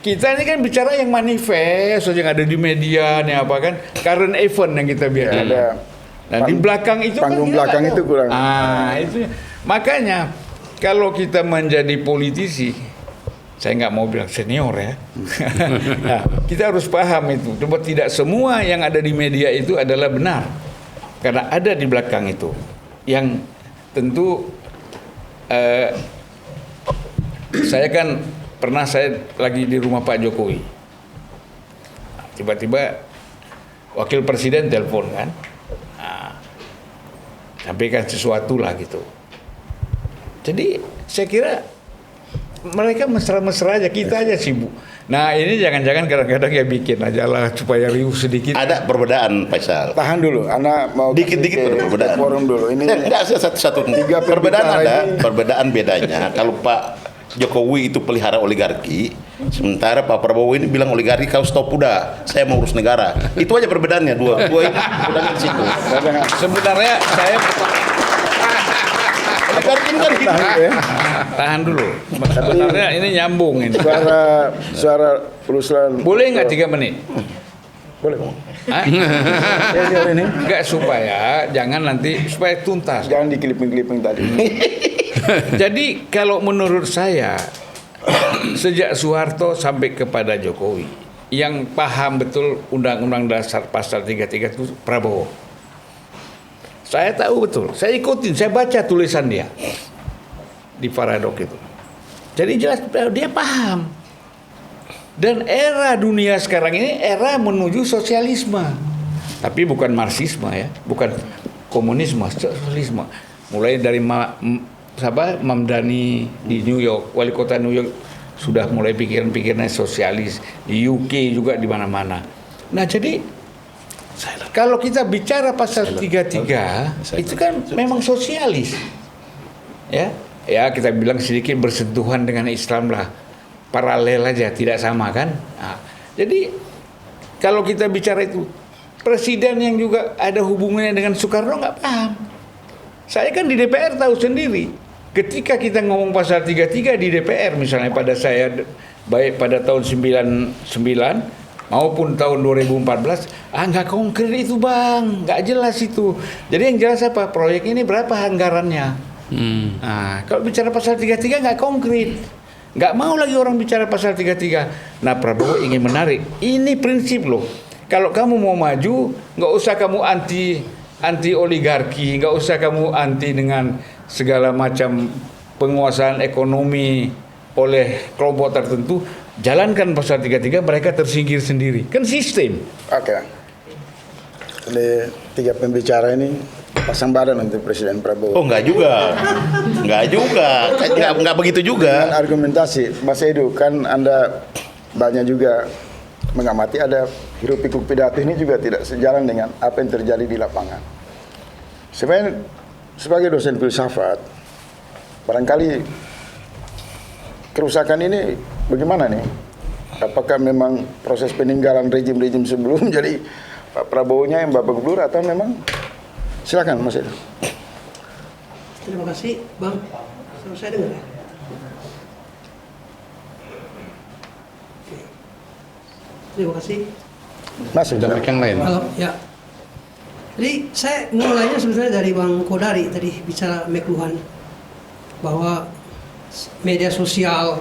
Kita ini kan bicara yang manifest, yang ada di media, nih apa kan? Current event yang kita biarkan. Ada Nah, di belakang itu panggung kan belakang itu kurang. Itu makanya kalau kita menjadi politisi, saya nggak mau bilang senior ya. Nah, kita harus paham itu. Coba tidak semua yang ada di media itu adalah benar, karena ada di belakang itu yang tentu saya kan pernah lagi di rumah Pak Jokowi. Tiba-tiba wakil presiden telepon kan. Sampaikan sesuatu lah gitu. Jadi saya kira mereka mesra-mesra aja, kita aja sibuk. Nah ini jangan-jangan kadang-kadang ya bikin aja lah supaya riuh sedikit. Ada perbedaan, Faisal. Tahan dulu, Anda mau Dikit-dikit kasih ke perbedaan. Forum dulu. Ini Enggak, satu-satu. Tiga Perbedaan pembicara ada, ini. perbedaan bedanya. Kalau Pak Jokowi itu pelihara oligarki, sementara Pak Prabowo ini bilang oligarki kau stop udah, saya mau urus negara. Itu aja perbedaannya, dua ini perbedaannya di situ. Sebenarnya saya Oligarki ini kan gitu. tahan ya. tahan dulu. Sebenarnya ini nyambung ini. Suara Ruslan. Boleh nggak 3 menit? Boleh. Hah? Ini. Enggak, supaya jangan nanti supaya tuntas. Jangan dikeliping-keliping tadi. Jadi kalau menurut saya sejak Soeharto sampai kepada Jokowi yang paham betul Undang-Undang Dasar pasal 33 itu Prabowo. Saya tahu betul, saya ikutin, saya baca tulisan dia di Paradok itu. Jadi jelas dia paham. Dan era dunia sekarang ini era menuju sosialisme. Tapi bukan marxisme ya, bukan komunisme, sosialisme. Mulai dari Mamdani di New York, wali kota New York sudah mulai pikiran-pikirannya sosialis. Di UK juga di mana-mana. Nah, jadi kalau kita bicara pasal 33 itu kan memang sosialis. Ya, kita bilang sedikit bersentuhan dengan Islam lah. Paralel aja, tidak sama kan? Nah, jadi kalau kita bicara itu presiden yang juga ada hubungannya dengan Soekarno nggak paham. Saya kan di DPR tahu sendiri. Ketika kita ngomong pasal 33 di DPR misalnya pada saya baik pada tahun 99 maupun tahun 2014, nggak konkret itu bang, nggak jelas itu. Jadi yang jelas apa? Proyek ini berapa anggarannya? Nah, kalau bicara pasal 33 nggak konkret. Nggak mau lagi orang bicara pasal 33. Nah, Prabowo ingin menarik. Ini prinsip loh. Kalau kamu mau maju, nggak usah kamu anti oligarki, nggak usah kamu anti dengan segala macam penguasaan ekonomi oleh kelompok tertentu. Jalankan pasal 33, mereka tersingkir sendiri. Kan sistem. Oke. Ini 3 pembicara ini pasang badan nanti Presiden Prabowo. Oh, enggak juga. Enggak begitu Dengan juga. argumentasi, Mas Edu, kan Anda banyak juga mengamati ada hiruk pikuk pidato ini juga tidak sejalan dengan apa yang terjadi di lapangan. Sebenarnya sebagai dosen filsafat, barangkali kerusakan ini bagaimana nih? Apakah memang proses peninggalan rejim-rejim sebelum jadi Pak Prabowo-nya yang babak belur atau memang silakan Mas Edu. Terima kasih, Bang. Saya dengar ya? Oke. Terima kasih. Mas Sudah mic yang lain. Halo, ya. Jadi saya mulainya sebenarnya dari Bang Kodari tadi bicara McLuhan bahwa media sosial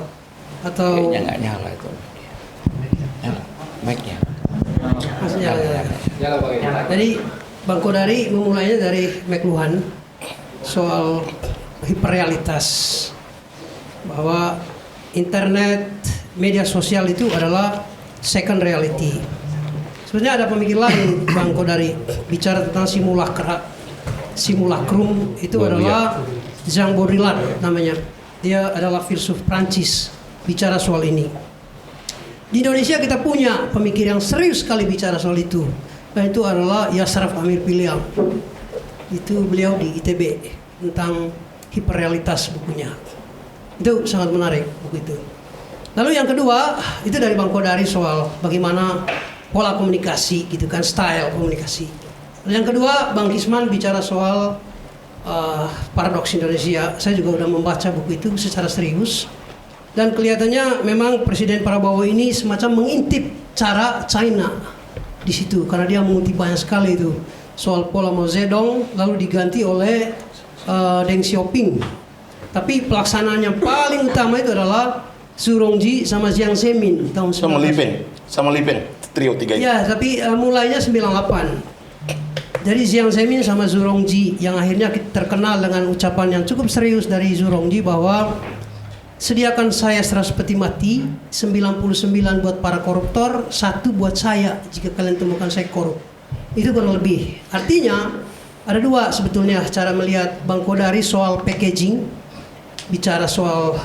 atau Kayaknya nggak nyala itu. Nyala, mic-nya. masih nyala. Jadi Bang Kodari memulainya dari McLuhan soal hiperrealitas bahwa internet, media sosial itu adalah second reality. Sebenarnya ada pemikir lain Bang Kodari bicara tentang simulacrum itu adalah Jean Baudrillard namanya. Dia adalah filsuf Prancis bicara soal ini. Di Indonesia kita punya pemikir yang serius sekali bicara soal itu. Dan itu adalah Yasraf Amir Piliang. Itu beliau di ITB tentang hiperrealitas bukunya. Itu sangat menarik buku itu. Lalu yang kedua itu dari Bang Kodari soal bagaimana pola komunikasi gitu kan, style komunikasi. Lalu yang kedua Bang Kisman bicara soal paradoks Indonesia. Saya juga sudah membaca buku itu secara serius. Dan kelihatannya memang Presiden Prabowo ini semacam mengintip cara China di situ karena dia mengutip banyak sekali itu soal pola Mao Zedong lalu diganti oleh Deng Xiaoping. Tapi pelaksanaan yang paling utama itu adalah Zhu Rongji sama Jiang Zemin tahun 19. Sama Li Peng, trio 3 itu. Ya, tapi mulainya 98. Jadi Jiang Zemin sama Zhu Rongji yang akhirnya terkenal dengan ucapan yang cukup serius dari Zhu Rongji bahwa sediakan saya 100 peti mati, 99 buat para koruptor, 1 buat saya jika kalian temukan saya korup. Itu kurang lebih. Artinya ada 2 sebetulnya cara melihat Bang Kodari soal packaging. bicara soal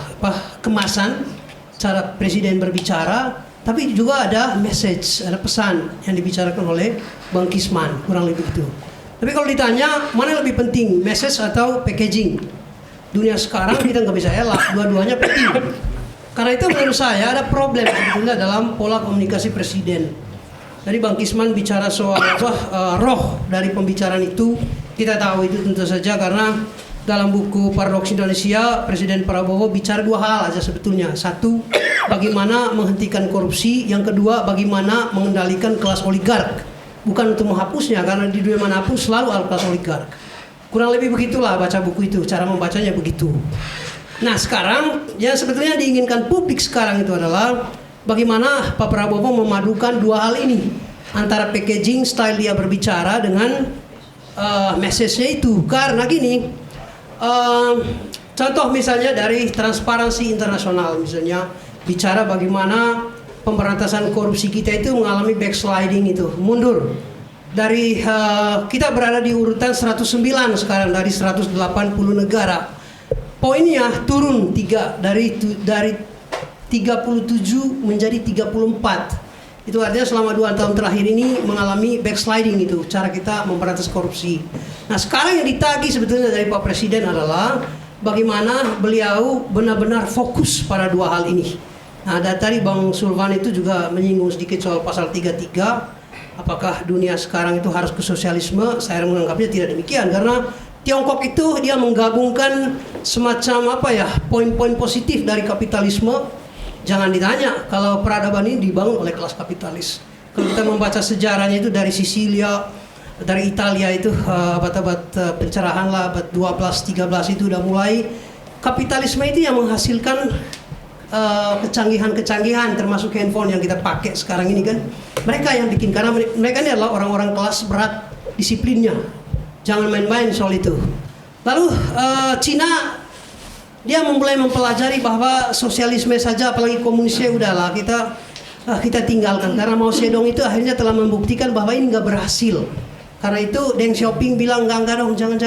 kemasan cara presiden berbicara, tapi juga ada message, ada pesan yang dibicarakan oleh Bang Kisman, kurang lebih itu. Tapi kalau ditanya mana yang lebih penting, message atau packaging? Dunia sekarang kita nggak bisa elak, dua-duanya penting. Karena itu menurut saya ada problem sebetulnya dalam pola komunikasi presiden. Jadi Bang Kisman bicara soal roh dari pembicaraan itu, kita tahu itu tentu saja karena dalam buku Paradoks Indonesia, Presiden Prabowo bicara dua hal aja sebetulnya. Satu, bagaimana menghentikan korupsi. Yang kedua, bagaimana mengendalikan kelas oligark. Bukan untuk menghapusnya, karena di dunia manapun selalu ada kelas oligark. Kurang lebih begitulah baca buku itu, cara membacanya begitu. Nah sekarang, yang sebetulnya diinginkan publik sekarang itu adalah bagaimana Pak Prabowo memadukan dua hal ini. Antara packaging, style dia berbicara dengan message-nya itu. Karena gini, contoh misalnya dari Transparansi Internasional misalnya bicara bagaimana pemberantasan korupsi kita itu mengalami backsliding itu, mundur dari kita berada di urutan 109 sekarang dari 180 negara, poinnya turun dari 37 menjadi 34. Itu artinya selama 2 tahun terakhir ini mengalami backsliding itu cara kita memberantas korupsi. Nah sekarang yang ditagih sebetulnya dari Pak Presiden adalah bagaimana beliau benar-benar fokus pada dua hal ini. Nah dari tadi Bang Sulvan itu juga menyinggung sedikit soal pasal 33. Apakah dunia sekarang itu harus ke sosialisme? Saya menganggapnya tidak demikian karena Tiongkok itu dia menggabungkan semacam poin-poin positif dari kapitalisme. Jangan ditanya kalau peradaban ini dibangun oleh kelas kapitalis. Kalau kita membaca sejarahnya itu dari Sisilia, dari Italia itu abad-abad pencerahan lah, abad 12-13 itu udah mulai kapitalisme itu yang menghasilkan kecanggihan-kecanggihan termasuk handphone yang kita pakai sekarang ini kan. Mereka yang bikin karena mereka ini adalah orang-orang kelas berat disiplinnya. Jangan main-main soal itu. Lalu Cina dia mulai mempelajari bahwa sosialisme saja apalagi komunisnya udahlah kita tinggalkan karena Mao Zedong itu akhirnya telah membuktikan bahwa ini nggak berhasil. Karena itu Deng Xiaoping bilang enggak dong, jangan.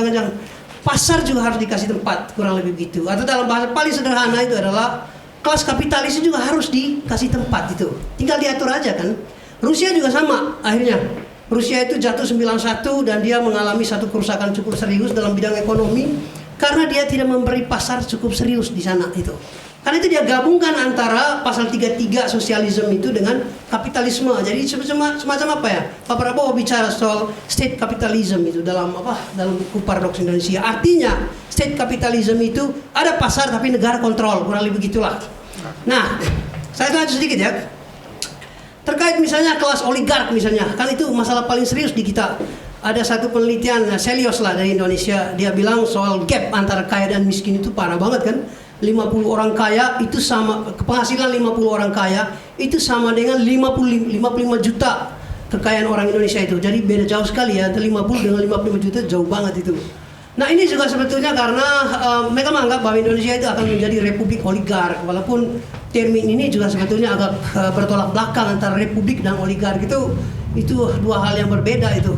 Pasar juga harus dikasih tempat, kurang lebih begitu. Atau dalam bahasa paling sederhana itu adalah kelas kapitalis juga harus dikasih tempat itu. Tinggal diatur aja kan. Rusia juga sama akhirnya. Rusia itu jatuh 91 dan dia mengalami satu kerusakan cukup serius dalam bidang ekonomi. Karena dia tidak memberi pasar cukup serius di sana itu. Karena itu dia gabungkan antara pasal 33 sosialisme itu dengan kapitalisme. Jadi semacam apa ya? Pak Prabowo bicara soal state capitalism itu dalam buku Paradoks Indonesia. Artinya state capitalism itu ada pasar tapi negara kontrol, kurang lebih begitulah. Nah, saya lanjut sedikit ya. Terkait misalnya kelas oligark misalnya, kan itu masalah paling serius di kita. Ada satu penelitian Selios lah dari Indonesia, dia bilang soal gap antara kaya dan miskin itu parah banget kan. 50 orang kaya itu sama, penghasilan 50 orang kaya itu sama dengan 55 juta kekayaan orang Indonesia itu. Jadi beda jauh sekali ya, 50 dengan 55 juta jauh banget itu. Nah ini juga sebetulnya karena mereka menganggap bahwa Indonesia itu akan menjadi republik oligark. Walaupun termin ini juga sebetulnya agak bertolak belakang antara republik dan oligark itu dua hal yang berbeda itu.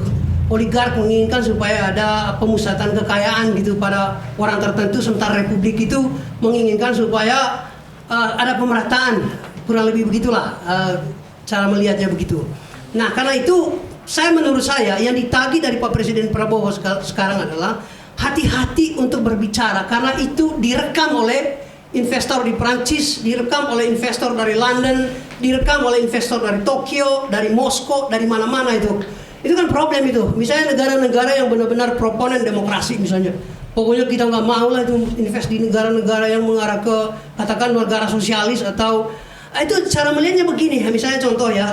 Oligark menginginkan supaya ada pemusatan kekayaan gitu pada orang tertentu, sementara republik itu menginginkan supaya ada pemerataan, kurang lebih begitulah cara melihatnya begitu. Nah karena itu menurut saya yang ditagih dari Pak Presiden Prabowo sekarang adalah hati-hati untuk berbicara karena itu direkam oleh investor di Prancis, direkam oleh investor dari London, direkam oleh investor dari Tokyo, dari Moskow, dari mana-mana itu. Itu kan problem itu. Misalnya negara-negara yang benar-benar proponen demokrasi misalnya. Pokoknya kita nggak mau lah itu invest di negara-negara yang mengarah ke katakan negara sosialis atau itu cara melihatnya begini. Misalnya contoh ya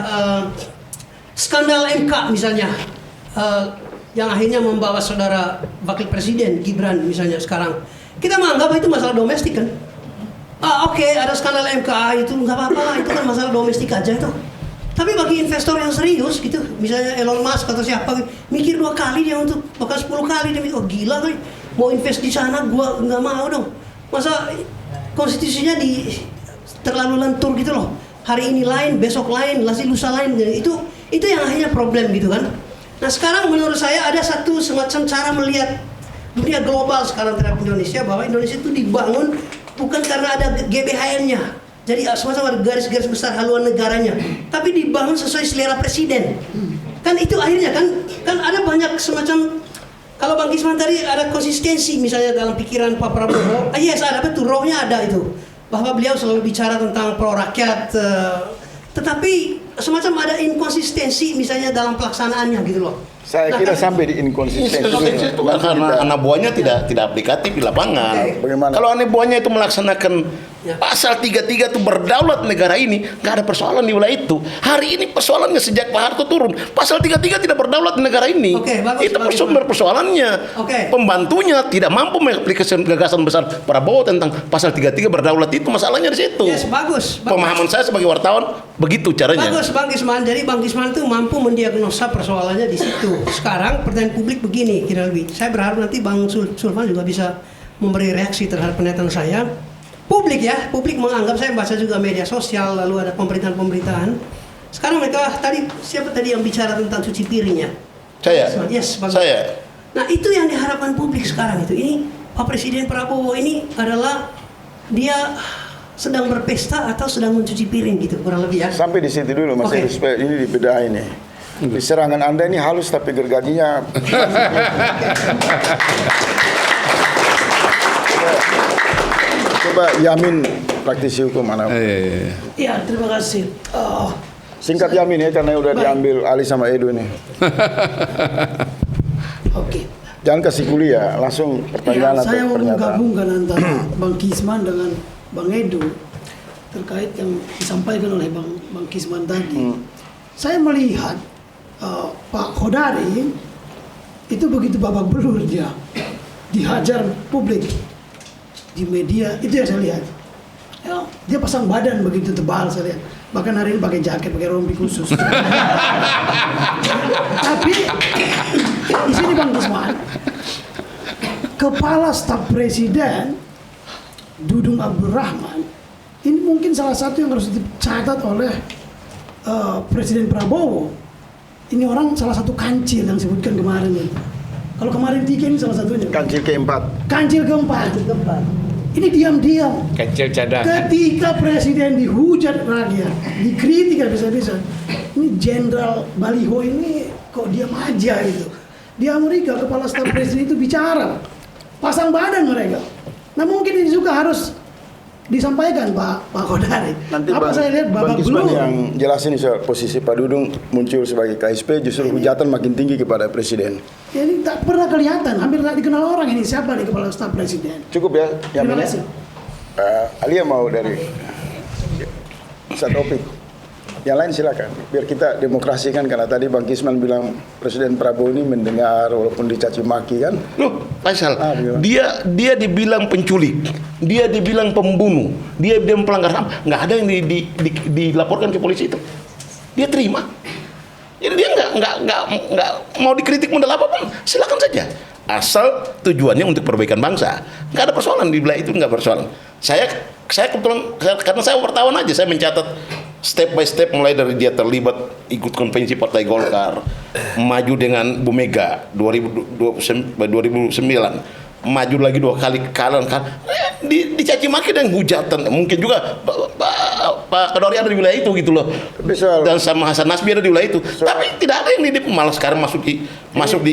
skandal MK misalnya yang akhirnya membawa saudara wakil presiden Gibran misalnya sekarang. Kita menganggap itu masalah domestik kan. Oke, ada skandal MK itu nggak apa-apa lah, itu kan masalah domestik aja itu. Tapi bagi investor yang serius gitu, misalnya Elon Musk atau siapa, mikir 2 kali dia untuk bahkan 10 kali dia mikir, oh gila kali, mau invest di sana gua nggak mau dong. Masa konstitusinya terlalu lentur gitu loh. Hari ini lain, besok lain, lusa lain. Itu yang akhirnya problem gitu kan. Nah sekarang menurut saya ada satu semacam cara melihat dunia global sekarang terhadap Indonesia, bahwa Indonesia itu dibangun bukan karena ada GBHN-nya, jadi semacam ada garis-garis besar haluan negaranya, tapi dibangun sesuai selera presiden. Kan itu akhirnya kan ada banyak semacam, kalau Bang Kisman tadi ada konsistensi misalnya dalam pikiran Pak Prabowo, yes ada betul, rohnya ada itu, bahwa beliau selalu bicara tentang pro rakyat, tetapi semacam ada inkonsistensi misalnya dalam pelaksanaannya gitu loh. Saya kira sampai di inkonsistensi. Itu kan karena anak buahnya tidak aplikatif di lapangan. Oke. Bagaimana? Kalau anak buahnya itu melaksanakan pasal 33 itu berdaulat negara ini, nggak ada persoalan di wilayah itu. Hari ini persoalannya sejak Pak Harto turun, pasal 33 tidak berdaulat di negara ini. Oke, bagus, itu bagus, sumber bagus. persoalannya. Oke. Pembantunya tidak mampu mengaplikasikan gagasan besar Prabowo tentang pasal 33 berdaulat, itu masalahnya di situ. Yes, bagus. Pemahaman saya sebagai wartawan begitu caranya. Bagus Bang Kisman. Jadi Bang Kisman itu mampu mendiagnosa persoalannya di situ. Sekarang pertanyaan publik begini, kira lebih. Saya berharap nanti Bang Sulvan juga bisa memberi reaksi terhadap pernyataan saya. Publik ya, publik menganggap, saya baca juga media sosial, lalu ada pemberitaan-pemberitaan. Sekarang mereka tadi, siapa tadi yang bicara tentang cuci piringnya? Saya. Yes, bagus. Saya. Nah itu yang diharapkan publik sekarang itu. Ini Pak Presiden Prabowo ini adalah dia sedang berpesta atau sedang mencuci piring gitu kurang lebih ya. Sampai di situ dulu Mas Oke. Heru, supaya ini dibedah ini. Di serangan Anda ini halus tapi gergajinya. Coba Yamin praktisi hukum mana? Iya, terima kasih. Singkat Yamin ya karena udah Baik. diambil alih sama Edo nih. Oke. Jangan kasih kuliah, langsung pertanyaan atau Saya mau pernyataan. menggabungkan antara Bang Kisman dengan Bang Edo terkait yang disampaikan oleh Bang Kisman tadi. Saya melihat Pak Khodari itu begitu babak belur dia dihajar publik di media, itu yang saya lihat. Ya, dia pasang badan begitu tebal saya lihat. Bahkan hari ini pakai jaket, pakai rompi khusus. Tapi di sini Bang Kisman, Kepala Staf Presiden Dudung Abdurrahman ini mungkin salah satu yang harus dicatat oleh Presiden Prabowo. Ini orang salah satu kancil yang disebutkan kemarin itu. Kalau kemarin 3 ini salah satunya. Kancil keempat. Kancil keempat. Ini diam-diam. Kecil cadangan. Ketika Presiden dihujat rakyat, dikritik habis-habisan, ini Jenderal Baliho ini kok diam aja gitu. Di Amerika Kepala Staf Presiden itu bicara, pasang badan mereka. Nah mungkin ini juga harus disampaikan Pak Khodari. Nanti Apa saya lihat Bang babak Kisman belur. yang jelasin soal posisi Pak Dudung muncul sebagai KSP, justru hujatan makin tinggi kepada Presiden. Ya, ini tak pernah kelihatan, hampir tak dikenal orang ini siapa nih Kepala Staf Presiden. Cukup ya, Terima Yamin. kasih. Alia mau dari satu topik. Yang lain silakan. Biar kita demokrasikan, karena tadi Bang Kisman bilang Presiden Prabowo ini mendengar walaupun dicaci maki kan. Loh, Faisal, Bagaimana? dia dibilang penculik, dia dibilang pembunuh, dia pelanggar HAM, nggak ada yang dilaporkan ke polisi itu. Dia terima. Jadi dia nggak mau dikritik modal apapun, silakan saja. Asal tujuannya untuk perbaikan bangsa. Nggak ada persoalan di wilayah itu, nggak persoalan. Saya kebetulan karena saya wartawan aja, saya mencatat step by step mulai dari dia terlibat ikut konvensi Partai Golkar, maju dengan Bu Mega 2009, maju lagi 2 kali kalah, dicaci maki dan hujatan. Mungkin juga Pak Khodari ada di wilayah itu gitu loh. Tapi soal- Dan sama Hasan Nasbi ada di wilayah itu. Tapi tidak ada yang malah sekarang masuk di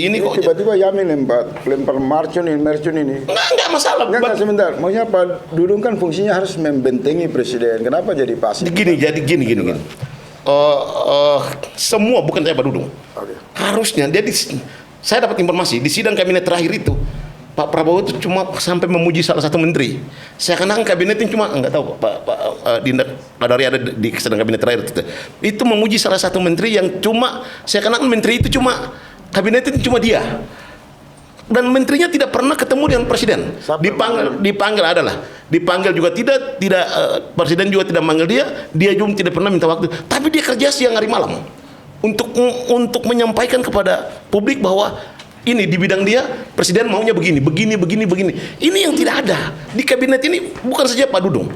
ini kok. Tiba-tiba Yamin lempar mercun ini. Enggak masalah. Enggak, sebentar. Maksudnya Pak Dudung kan fungsinya harus membentengi Presiden. Kenapa jadi pasif? Gini. Semua bukan saya Pak Dudung. Oke. Harusnya saya dapat informasi di sidang kabinet terakhir itu Pak Prabowo itu cuma sampai memuji salah satu menteri. Saya kenal kabinet ini cuma enggak tahu Pak Dinda Khodari ada di sidang kabinet terakhir itu memuji salah satu menteri yang cuma saya kenal menteri itu cuma kabinet itu cuma dia. Dan menterinya tidak pernah ketemu dengan presiden. Dipanggil juga tidak presiden juga tidak manggil dia juga tidak pernah minta waktu. Tapi dia kerja siang hari malam untuk menyampaikan kepada publik bahwa ini di bidang dia presiden maunya begini. Ini yang tidak ada di kabinet ini, bukan saja Pak Dudung.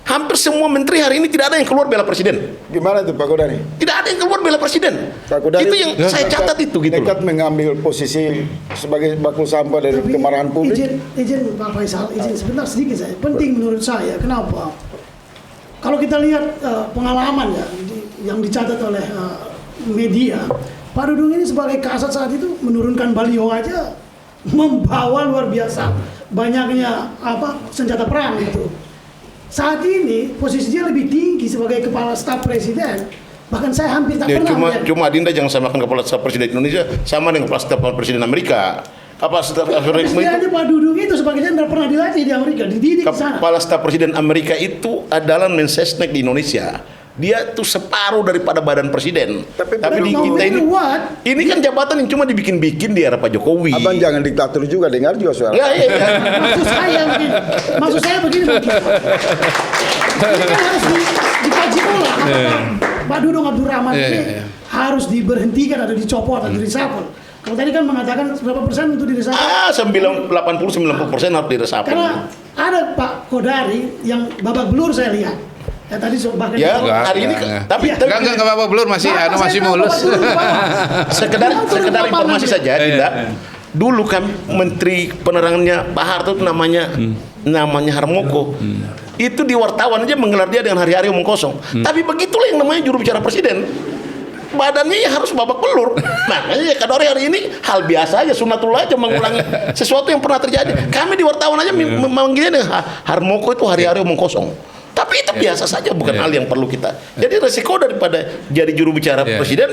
Hampir semua menteri hari ini tidak ada yang keluar bela presiden. Gimana itu Pak Kodari? Tidak ada yang keluar bela presiden. Pak Kodari Itu yang saya catat itu gitu nekat loh. mengambil posisi sebagai bakul sampah dari Tapi kemarahan publik. izin Pak Faisal, izin sebentar sedikit saya. Penting menurut saya. Kenapa? Kalau kita lihat pengalaman ya yang dicatat oleh media, Pak Dudung ini sebagai kasat saat itu menurunkan baliho aja membawa luar biasa banyaknya senjata perang itu. Saat ini posisi dia lebih tinggi sebagai kepala staf presiden. Bahkan saya hampir tak Ya, pernah melihat. cuma Adinda jangan samakan kepala staf presiden Indonesia sama dengan kepala staf presiden Amerika. Kepala staf presiden itu Istilahnya Pak Dudung itu sebagai jenderal pernah dilatih di Amerika, dididik di sana. kepala staf presiden Amerika itu adalah mensesnek di Indonesia. Dia tuh separuh daripada badan presiden. Tapi di no kita matter ini, what, ini kan jabatan yang cuma dibikin-bikin di era Pak Jokowi. Abang jangan diktator juga, dengar juga suara. Ya, ya. maksud saya begini mungkin. Ini kan harus dikaji ulang. Apakah Pak Dudung Abdurrahman ini harus diberhentikan atau dicopot atau di-reshuffle? Kalau tadi kan mengatakan berapa persen untuk di-reshuffle? 80-90% harus diresapkan. Karena ada Pak Kodari yang babak belur saya lihat. Ya tadi bahkan Ya, Enggak, hari ini enggak. tapi Enggak apa-apa Blur, masih Bapak, masih saya tahu mulus. Bapak dulu, Bapak. sekedar informasi saja, Dinda. Dulu kan Menteri Penerangannya Pak Harto itu namanya Harmoko. Itu di wartawan aja menggelar dia dengan hari-hari omong kosong. Tapi begitulah yang namanya juru bicara presiden. Badannya ya harus babak belur. Makanya ya Kadori hari ini hal biasa aja, sunatullah aja mengulangi sesuatu yang pernah terjadi. Kami di wartawan aja memanggilnya dengan Harmoko itu hari-hari omong kosong. Tapi itu biasa saja, bukan hal yang perlu kita. Jadi resiko daripada jadi juru bicara presiden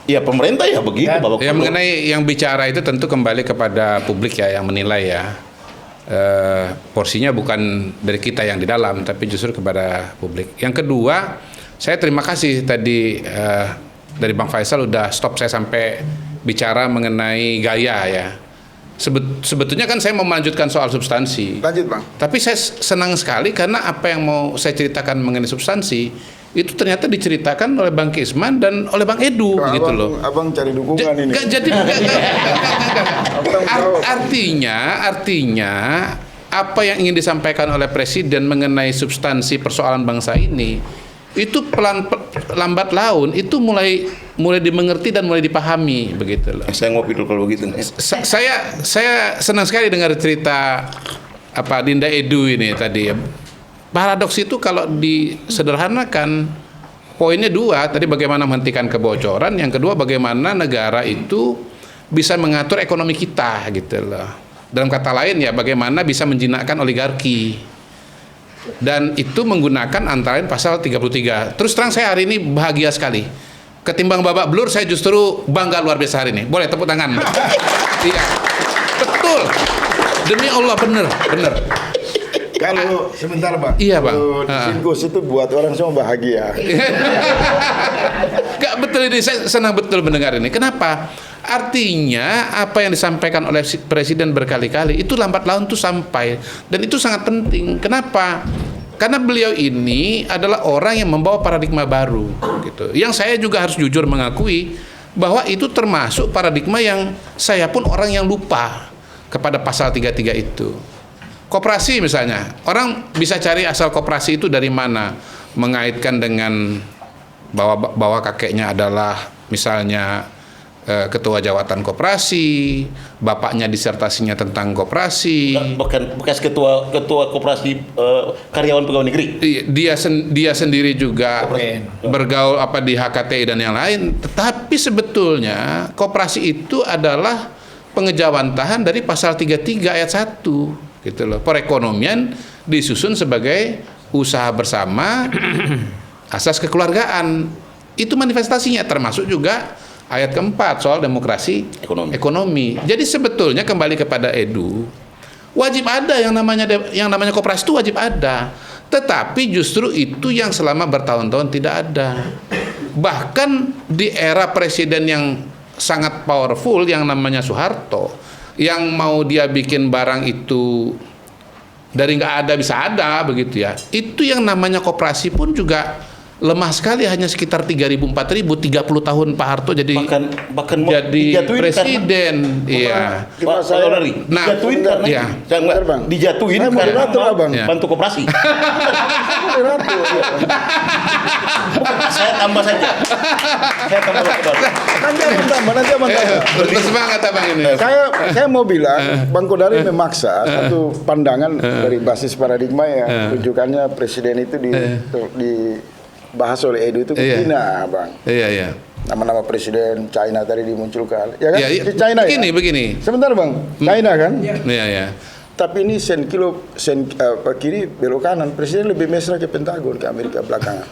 ya pemerintah ya begitu babak Ya, belur. mengenai yang bicara itu tentu kembali kepada publik ya yang menilai ya. Porsinya bukan dari kita yang di dalam, tapi justru kepada publik. Yang kedua, saya terima kasih tadi dari Bang Faisal udah stop saya sampai bicara mengenai gaya ya. Sebetulnya kan saya mau melanjutkan soal substansi. Lanjut Bang. Tapi saya senang sekali karena apa yang mau saya ceritakan mengenai substansi itu ternyata diceritakan oleh Bang Kisman dan oleh Bang Edu gitu loh. Abang cari dukungan ini. Artinya apa yang ingin disampaikan oleh Presiden mengenai substansi persoalan bangsa ini itu lambat laun itu mulai dimengerti dan mulai dipahami begitu loh. Saya ngopi dulu kalau begitu. Saya senang sekali dengar cerita Dinda Edu ini tadi ya. Paradoks itu kalau disederhanakan poinnya dua, tadi bagaimana menghentikan kebocoran, yang kedua bagaimana negara itu bisa mengatur ekonomi kita gitu loh. Dalam kata lain ya bagaimana bisa menjinakkan oligarki. Dan itu menggunakan antara lain pasal 33. Terus terang saya hari ini bahagia sekali. Ketimbang babak belur saya justru bangga luar biasa hari ini. Boleh tepuk tangan. Iya. Betul. Demi Allah benar. Kalau sebentar Bang. Iya, Bang. Sirkus itu buat orang semua bahagia. Gak betul ini, saya senang betul mendengar ini. Kenapa? Artinya apa yang disampaikan oleh Presiden berkali-kali itu lambat laun tuh sampai, dan itu sangat penting. Kenapa? Karena beliau ini adalah orang yang membawa paradigma baru gitu. Yang saya juga harus jujur mengakui bahwa itu termasuk paradigma yang saya pun orang yang lupa kepada pasal 33 itu. Koperasi misalnya, orang bisa cari asal koperasi itu dari mana, mengaitkan dengan bahwa kakeknya adalah misalnya ketua jawatan koperasi, bapaknya disertasinya tentang koperasi, Bekas ketua koperasi karyawan pegawai negeri. dia sendiri juga bergaul di HKTI dan yang lain. Tetapi sebetulnya koperasi itu adalah pengejawantahan dari pasal 33 ayat 1 gitu loh. Perekonomian disusun sebagai usaha bersama asas kekeluargaan. Itu manifestasinya, termasuk juga ayat keempat soal demokrasi ekonomi. Jadi sebetulnya kembali kepada Edu, wajib ada yang namanya koperasi itu wajib ada. Tetapi justru itu yang selama bertahun-tahun tidak ada. Bahkan di era presiden yang sangat powerful yang namanya Soeharto, yang mau dia bikin barang itu dari nggak ada bisa ada begitu ya. Itu yang namanya koperasi pun juga lemah sekali, hanya sekitar 3.000 4.000. 30 tahun Pak Harto jadi bahkan jadi presiden. Iya. Dijatuhin karena iya. dijatuhin Saya karena moderator, Abang. Iya. bantu koperasi. moderator. Saya tambah saja. Saya tambah saja. Nanti abang tambah, nanti abang tambah. Bersemangat abang ini. Saya mau bilang Bang Kodari memaksa satu pandangan dari basis paradigma yang rujukannya presiden itu dibahas oleh Edo itu ke Iya. China, Bang. Iya. Nama-nama presiden China tadi dimunculkan, ya kan? Iya, iya. Di China Begini. Sebentar Bang, China kan? Iya. Tapi ini sen kiri belok kanan, presiden lebih mesra ke Pentagon, ke Amerika belakangan.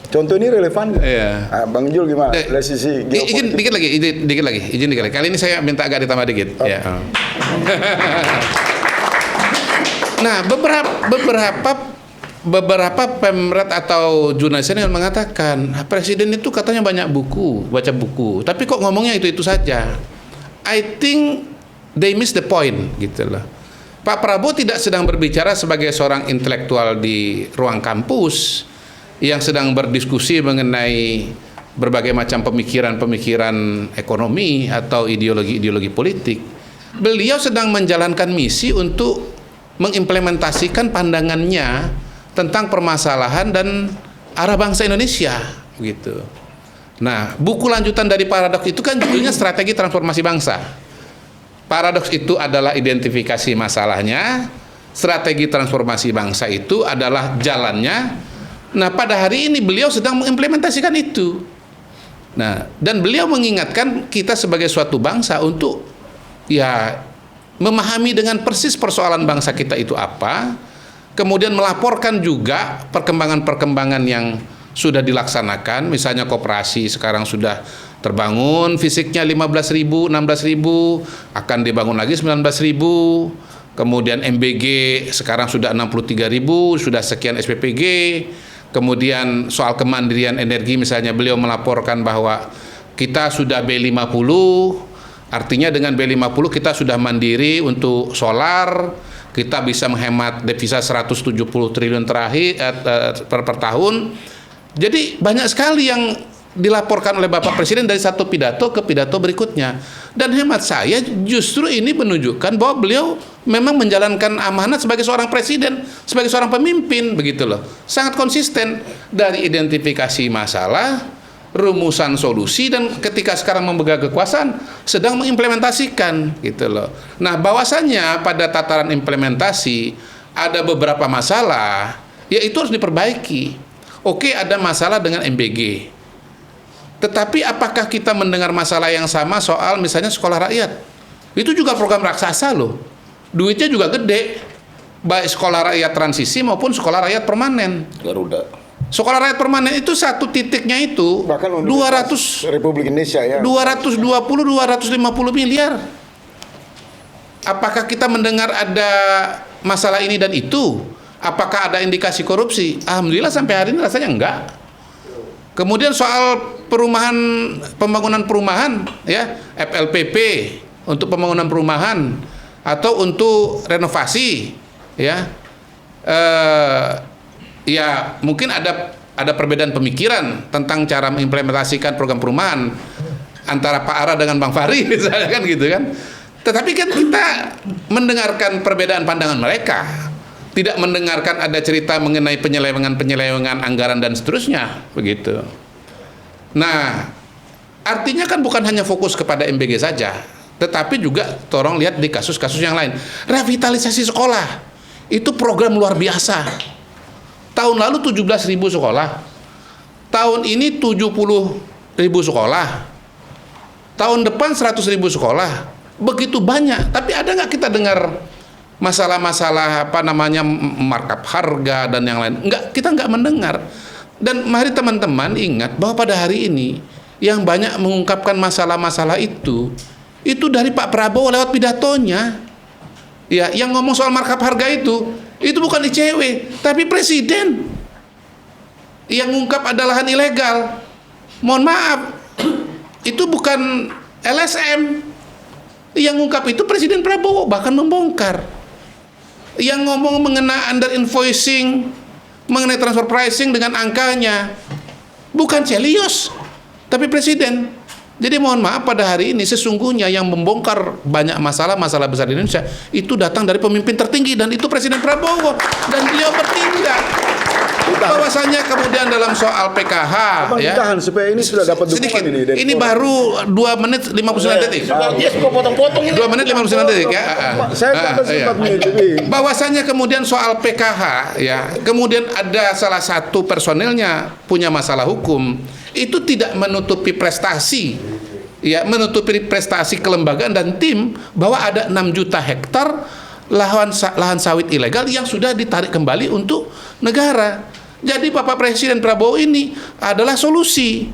Contoh ini relevan. Iya. Bang Jul gimana? Dari sisi Izin geopolitik. dikit lagi. Kali ini saya minta agak ditambah dikit. Ya. Nah, beberapa pemret atau jurnalis yang mengatakan presiden itu katanya banyak baca buku, tapi kok ngomongnya itu saja. I think they miss the point gitu loh. Pak Prabowo tidak sedang berbicara sebagai seorang intelektual di ruang kampus yang sedang berdiskusi mengenai berbagai macam pemikiran ekonomi atau ideologi politik. Beliau sedang menjalankan misi untuk mengimplementasikan pandangannya tentang permasalahan dan arah bangsa Indonesia gitu. Nah, buku lanjutan dari Paradoks itu kan judulnya Strategi Transformasi Bangsa. Paradoks itu adalah identifikasi masalahnya, strategi transformasi bangsa itu adalah jalannya. Nah, pada hari ini beliau sedang mengimplementasikan itu. Nah, dan beliau mengingatkan kita sebagai suatu bangsa untuk ya memahami dengan persis persoalan bangsa kita itu apa, kemudian melaporkan juga perkembangan-perkembangan yang sudah dilaksanakan, misalnya koperasi sekarang sudah terbangun, fisiknya 15.000, 16.000, akan dibangun lagi 19.000, kemudian MBG sekarang sudah 63.000, sudah sekian SPPG, kemudian soal kemandirian energi misalnya beliau melaporkan bahwa kita sudah B50, artinya dengan B50 kita sudah mandiri untuk solar, kita bisa menghemat devisa 170 triliun per tahun. Jadi banyak sekali yang dilaporkan oleh Bapak Presiden dari satu pidato ke pidato berikutnya. Dan hemat saya justru ini menunjukkan bahwa beliau memang menjalankan amanat sebagai seorang presiden, sebagai seorang pemimpin begitu loh. Sangat konsisten dari identifikasi masalah, rumusan solusi, dan ketika sekarang memegang kekuasaan sedang mengimplementasikan gitu loh. Nah, bahwasannya pada tataran implementasi ada beberapa masalah, ya itu harus diperbaiki. Oke, ada masalah dengan MBG. Tetapi apakah kita mendengar masalah yang sama soal misalnya sekolah rakyat? Itu juga program raksasa loh. Duitnya juga gede. Baik sekolah rakyat transisi maupun sekolah rakyat permanen. Garuda. Sekolah rakyat permanen itu satu titiknya itu Bahkan 200 Republik Indonesia ya. 250 miliar. Apakah kita mendengar ada masalah ini dan itu? Apakah ada indikasi korupsi? Alhamdulillah sampai hari ini rasanya enggak. Kemudian soal pembangunan perumahan ya, FLPP untuk pembangunan perumahan atau untuk renovasi ya. Ya mungkin ada perbedaan pemikiran tentang cara mengimplementasikan program perumahan antara Pak Ara dengan Bang Fahri misalnya kan gitu kan. Tetapi kan kita mendengarkan perbedaan pandangan mereka, tidak mendengarkan ada cerita mengenai penyelewengan anggaran dan seterusnya begitu. Nah, artinya kan bukan hanya fokus kepada MBG saja, tetapi juga tolong lihat di kasus-kasus yang lain. Revitalisasi sekolah itu program luar biasa. Tahun lalu 17.000 sekolah, tahun ini 70.000 sekolah, tahun depan 100.000 sekolah, begitu banyak. Tapi ada nggak kita dengar masalah-masalah markup harga dan yang lain? Kita nggak mendengar. Dan mari teman-teman ingat bahwa pada hari ini yang banyak mengungkapkan masalah-masalah itu dari Pak Prabowo lewat pidatonya. Ya, yang ngomong soal markup harga itu bukan ICW, tapi presiden. Yang ngungkap ada lahan ilegal. Mohon maaf, itu bukan LSM. Yang ngungkap itu Presiden Prabowo, bahkan membongkar. Yang ngomong mengenai under invoicing, mengenai transfer pricing dengan angkanya, bukan Celios, tapi Presiden. Jadi mohon maaf, pada hari ini sesungguhnya yang membongkar banyak masalah-masalah besar di Indonesia itu datang dari pemimpin tertinggi, dan itu Presiden Prabowo, dan beliau bertindak. Bahwasanya kemudian dalam soal PKH Abang ditahan supaya ini sudah dapat dukungan sedikit. ini. dari Ini orang. baru 2 menit 59 detik. Dia suka potong-potong ini. 2 menit 59 detik ya. Saya dapat Iya. 4 menit lebih. Bahwasanya kemudian soal PKH ya, kemudian ada salah satu personelnya punya masalah hukum, itu tidak menutupi prestasi, ya, menutupi prestasi kelembagaan dan tim, bahwa ada 6 juta hektar lahan sawit ilegal yang sudah ditarik kembali untuk negara. Jadi Bapak Presiden Prabowo ini adalah solusi.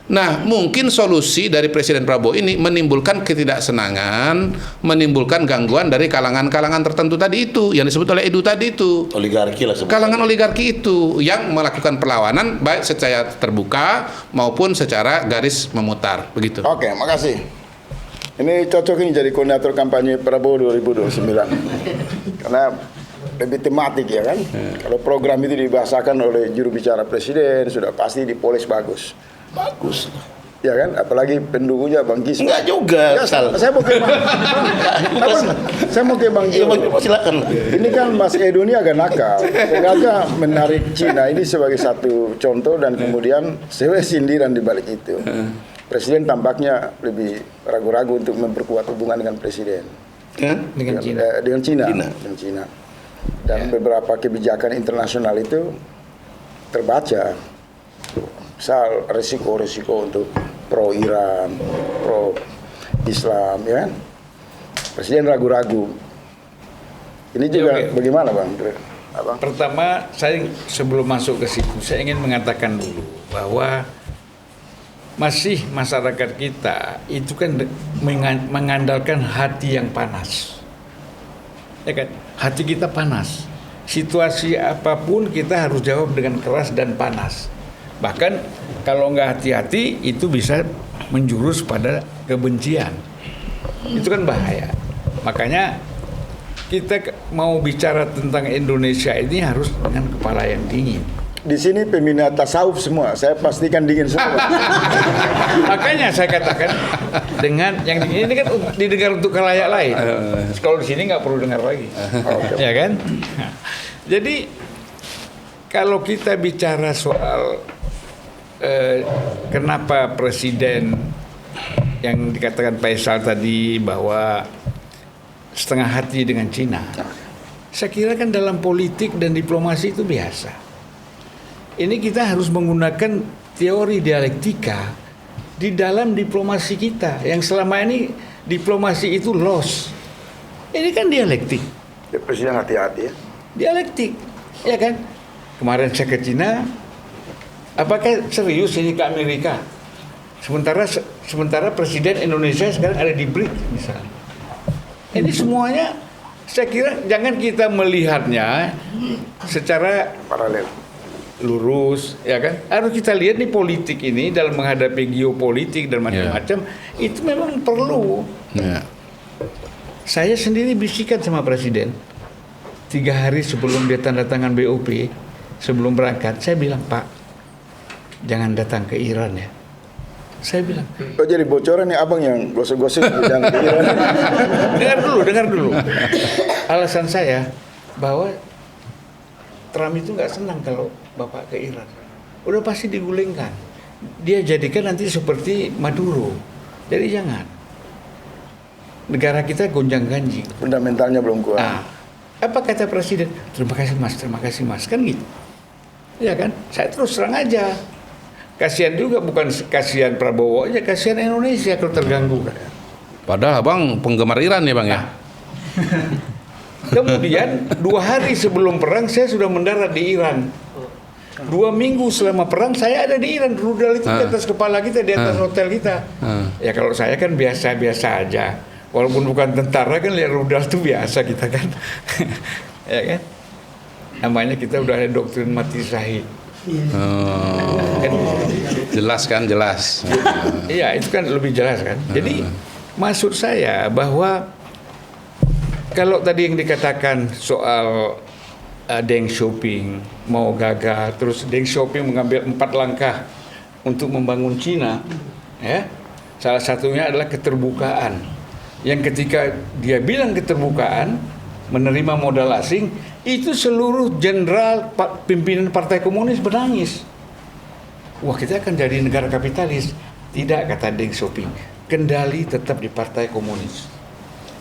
Nah, mungkin solusi dari Presiden Prabowo ini menimbulkan ketidaksenangan, menimbulkan gangguan dari kalangan-kalangan tertentu tadi itu, yang disebut oleh Edu tadi itu. Oligarki lah sebetulnya. Kalangan oligarki itu yang melakukan perlawanan baik secara terbuka maupun secara garis memutar, begitu. Oke, makasih. Ini cocok ini jadi koordinator kampanye Prabowo 2029. Karena lebih tematik ya kan. Kalau program itu dibahasakan oleh juru bicara presiden, sudah pasti dipolis bagus. Bagus. Ya kan, apalagi pendukungnya Bang Kis. Enggak juga, Ya, Sal. saya mau ke Bang. saya mau ke Bang Iya, Gil. Bang, silakan. Ini kan Mas Edo ini agak nakal. Sengaja menarik Cina ini sebagai satu contoh, dan kemudian sebenarnya sindiran di balik itu. Presiden tampaknya lebih ragu-ragu untuk memperkuat hubungan dengan presiden. Dengan Cina. Dengan Cina. Cina. Dengan Cina. Dan beberapa kebijakan internasional itu terbaca. Misal resiko-resiko untuk pro Iran, pro Islam, ya kan? Presiden ragu-ragu. Ini juga Oke. bagaimana, Bang? Abang? Pertama, saya sebelum masuk ke situ, saya ingin mengatakan dulu bahwa masih masyarakat kita itu kan mengandalkan hati yang panas. Ya kan? Hati kita panas. Situasi apapun kita harus jawab dengan keras dan panas. Bahkan kalau nggak hati-hati itu bisa menjurus pada kebencian. Itu kan bahaya. Makanya kita mau bicara tentang Indonesia ini harus dengan kepala yang dingin. Di sini peminat tasawuf semua, saya pastikan dingin semua. Makanya saya katakan dengan yang ini kan didengar untuk khalayak lain. Kalau di sini nggak perlu dengar lagi, ya kan? Jadi kalau kita bicara soal kenapa presiden yang dikatakan Faisal tadi bahwa setengah hati dengan Cina, saya kira kan dalam politik dan diplomasi itu biasa. Ini kita harus menggunakan teori dialektika di dalam diplomasi kita, yang selama ini diplomasi itu loss. Ini kan dialektik. Ya, presiden hati-hati ya. Dialektik, ya kan? Kemarin saya ke Cina, apakah serius ini ke Amerika? Sementara presiden Indonesia sekarang ada di BRIC misalnya. Ini semuanya saya kira jangan kita melihatnya secara Paralel. lurus, ya kan? Harus kita lihat nih politik ini dalam menghadapi geopolitik dan macam-macam itu memang perlu. Ya. Saya sendiri bisikan sama presiden 3 hari sebelum dia tanda tangan BOP, sebelum berangkat, saya bilang, Pak, jangan datang ke Iran ya. Saya bilang, Oh, jadi bocoran nih abang yang gosip-gosip yang dengar dulu. Alasan saya bahwa Trump itu nggak senang kalau Bapak ke Iran. Udah pasti digulingkan. Dia jadikan nanti seperti Maduro. Jadi jangan. Negara kita gonjang-ganjing. fundamentalnya belum kuat. Nah, apa kata presiden? Terima kasih mas, kan gitu. Ya kan? Saya terus terang aja. Kasihan juga, bukan kasihan Prabowo aja, kasihan Indonesia kalau terganggu. Padahal abang penggemar Iran ya bang ya. Kemudian 2 hari sebelum perang saya sudah mendarat di Iran. 2 minggu selama perang saya ada di Iran. Rudal itu di atas kepala kita, di atas hotel kita. Ya kalau saya kan biasa-biasa aja. Walaupun bukan tentara kan lihat rudal itu biasa kita kan. Ya kan? Namanya kita udah ada doktrin mati syahid. Kan? Jelas. Iya, itu kan lebih jelas kan. Jadi maksud saya bahwa kalau tadi yang dikatakan soal Deng Xiaoping mau gagal, terus Deng Xiaoping mengambil 4 langkah untuk membangun Cina, ya. Salah satunya adalah keterbukaan. Yang ketika dia bilang keterbukaan, menerima modal asing, itu seluruh jenderal pimpinan Partai Komunis menangis. Wah, kita akan jadi negara kapitalis. Tidak, kata Deng Xiaoping. Kendali tetap di Partai Komunis.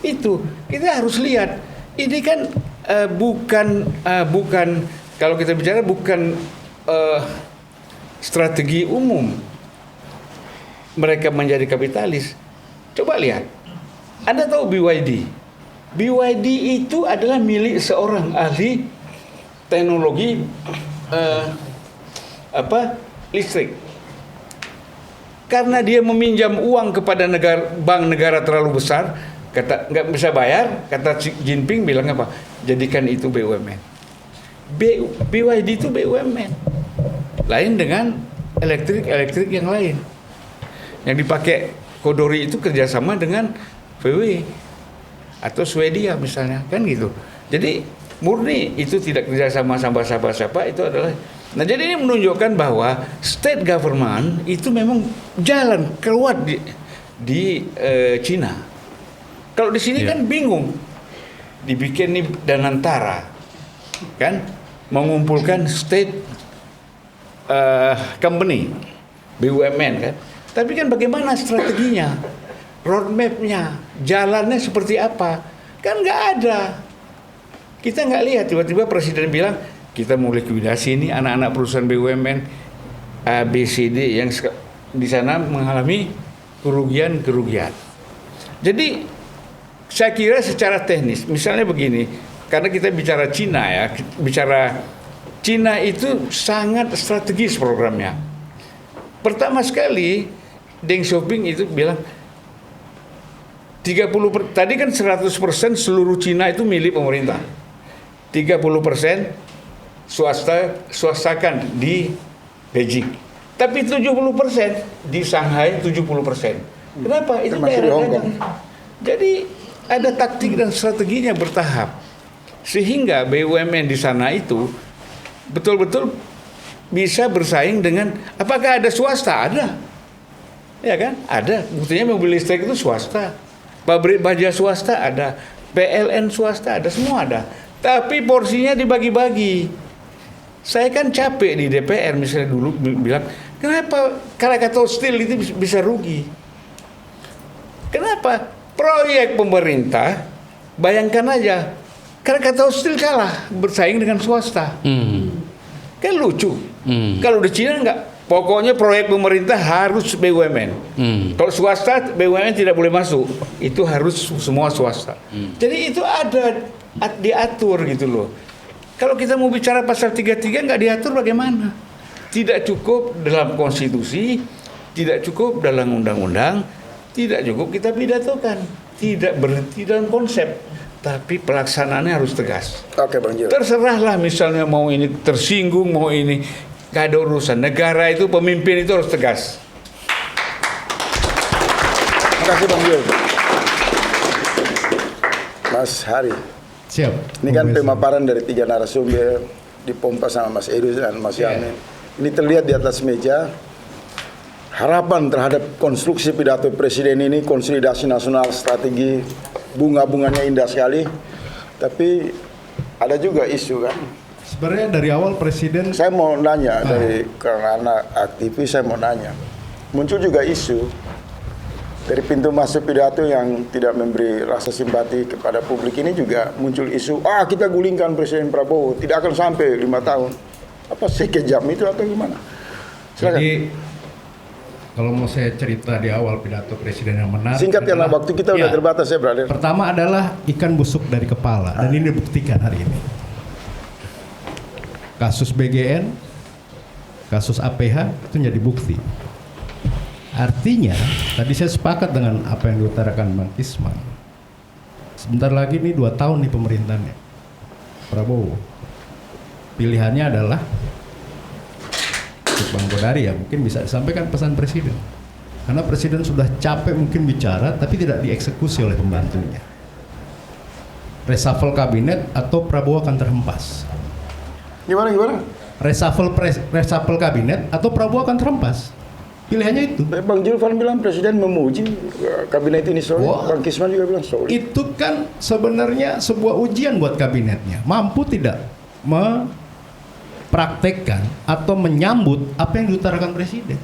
Itu kita harus lihat. Ini kan bukan kalau kita bicara bukan strategi umum mereka menjadi kapitalis. Coba lihat. Anda tahu BYD? BYD itu adalah milik seorang ahli teknologi listrik. Karena dia meminjam uang kepada bank negara terlalu besar, kata nggak bisa bayar, kata Xi Jinping bilang apa? Jadikan itu BUMN. BYD itu BUMN. Lain dengan elektrik yang lain. Yang dipakai Kodori itu kerjasama dengan VW atau Swedia misalnya, kan gitu. Jadi murni itu tidak kerjasama sama siapa-siapa, itu adalah. Nah, jadi ini menunjukkan bahwa state government itu memang jalan keluar di Cina. Kalau di sini kan bingung, dibikin nih Danantara, kan, mengumpulkan state company, BUMN kan. Tapi kan bagaimana strateginya, roadmap-nya, jalannya seperti apa? Kan nggak ada. Kita nggak lihat tiba-tiba presiden bilang kita mau likuidasi ini anak-anak perusahaan BUMN A, B, C, D yang di sana mengalami kerugian. Jadi saya kira secara teknis, misalnya begini, karena kita bicara Cina ya, bicara Cina itu sangat strategis programnya. Pertama sekali Deng Xiaoping itu bilang 30%, tadi kan 100% seluruh Cina itu milik pemerintah. 30% swastakan di Beijing. Tapi 70% di Shanghai 70%. Kenapa? Itu daerah dagang. Jadi ada taktik dan strateginya bertahap. Sehingga BUMN di sana itu betul-betul bisa bersaing dengan, apakah ada swasta? Ada. Ya kan? Ada. Buktinya mobil listrik itu swasta. Pabrik baja swasta ada. PLN swasta ada. Semua ada. Tapi porsinya dibagi-bagi. Saya kan capek di DPR misalnya dulu bilang, kenapa Krakatau Steel itu bisa rugi? Kenapa? Proyek pemerintah, bayangkan aja, Krakatau Steel kalah bersaing dengan swasta. Kan lucu. Kalau di Cina enggak. Pokoknya proyek pemerintah harus BUMN. Kalau swasta, BUMN tidak boleh masuk. Itu harus semua swasta. Jadi itu ada diatur gitu loh. Kalau kita mau bicara pasal 33 nggak diatur bagaimana? Tidak cukup dalam konstitusi, tidak cukup dalam undang-undang, tidak cukup kita pidatokan. Tidak berhenti dalam konsep, tapi pelaksanaannya harus tegas. Oke, Bang Jil. Terserahlah misalnya mau ini tersinggung, mau ini. Gak ada urusan. Negara itu, pemimpin itu harus tegas. Terima kasih Bang Jil. Mas Hari. Siap. Ini kan pemaparan dari 3 narasumber dipompa sama Mas Edu dan Mas Yamin. Ini terlihat di atas meja harapan terhadap konstruksi pidato presiden ini, konsolidasi nasional, strategi, bunga-bunganya indah sekali. Tapi ada juga isu kan. Sebenarnya dari awal presiden, Saya mau nanya karena anak aktivis, saya mau nanya. Muncul juga isu dari pintu masuk pidato yang tidak memberi rasa simpati kepada publik ini juga muncul isu, kita gulingkan Presiden Prabowo, tidak akan sampai 5 tahun. Apa sekejam itu atau gimana? Silakan. jadi kalau mau saya cerita di awal pidato presiden yang menarik. Singkat karena adalah- waktu kita udah Ya, terbatas ya, brother. Pertama adalah ikan busuk dari kepala, dan ini dibuktikan hari ini. Kasus BGN, kasus APH itu jadi bukti. Artinya, tadi saya sepakat dengan apa yang diutarakan Bang Kisman. Sebentar lagi nih 2 tahun nih pemerintahannya Prabowo. Pilihannya adalah Bang Kodari ya, mungkin bisa disampaikan pesan presiden. Karena presiden sudah capek mungkin bicara, tapi tidak dieksekusi oleh pembantunya. Reshuffle kabinet atau Prabowo akan terhempas. Gimana? Reshuffle kabinet atau Prabowo akan terhempas. Pilihannya itu. Bang Julvan bilang presiden memuji kabinet ini solid. Wah. Bang Kisman juga bilang solid. Itu kan sebenarnya sebuah ujian buat kabinetnya. Mampu tidak mempraktekkan atau menyambut apa yang diutarakan presiden.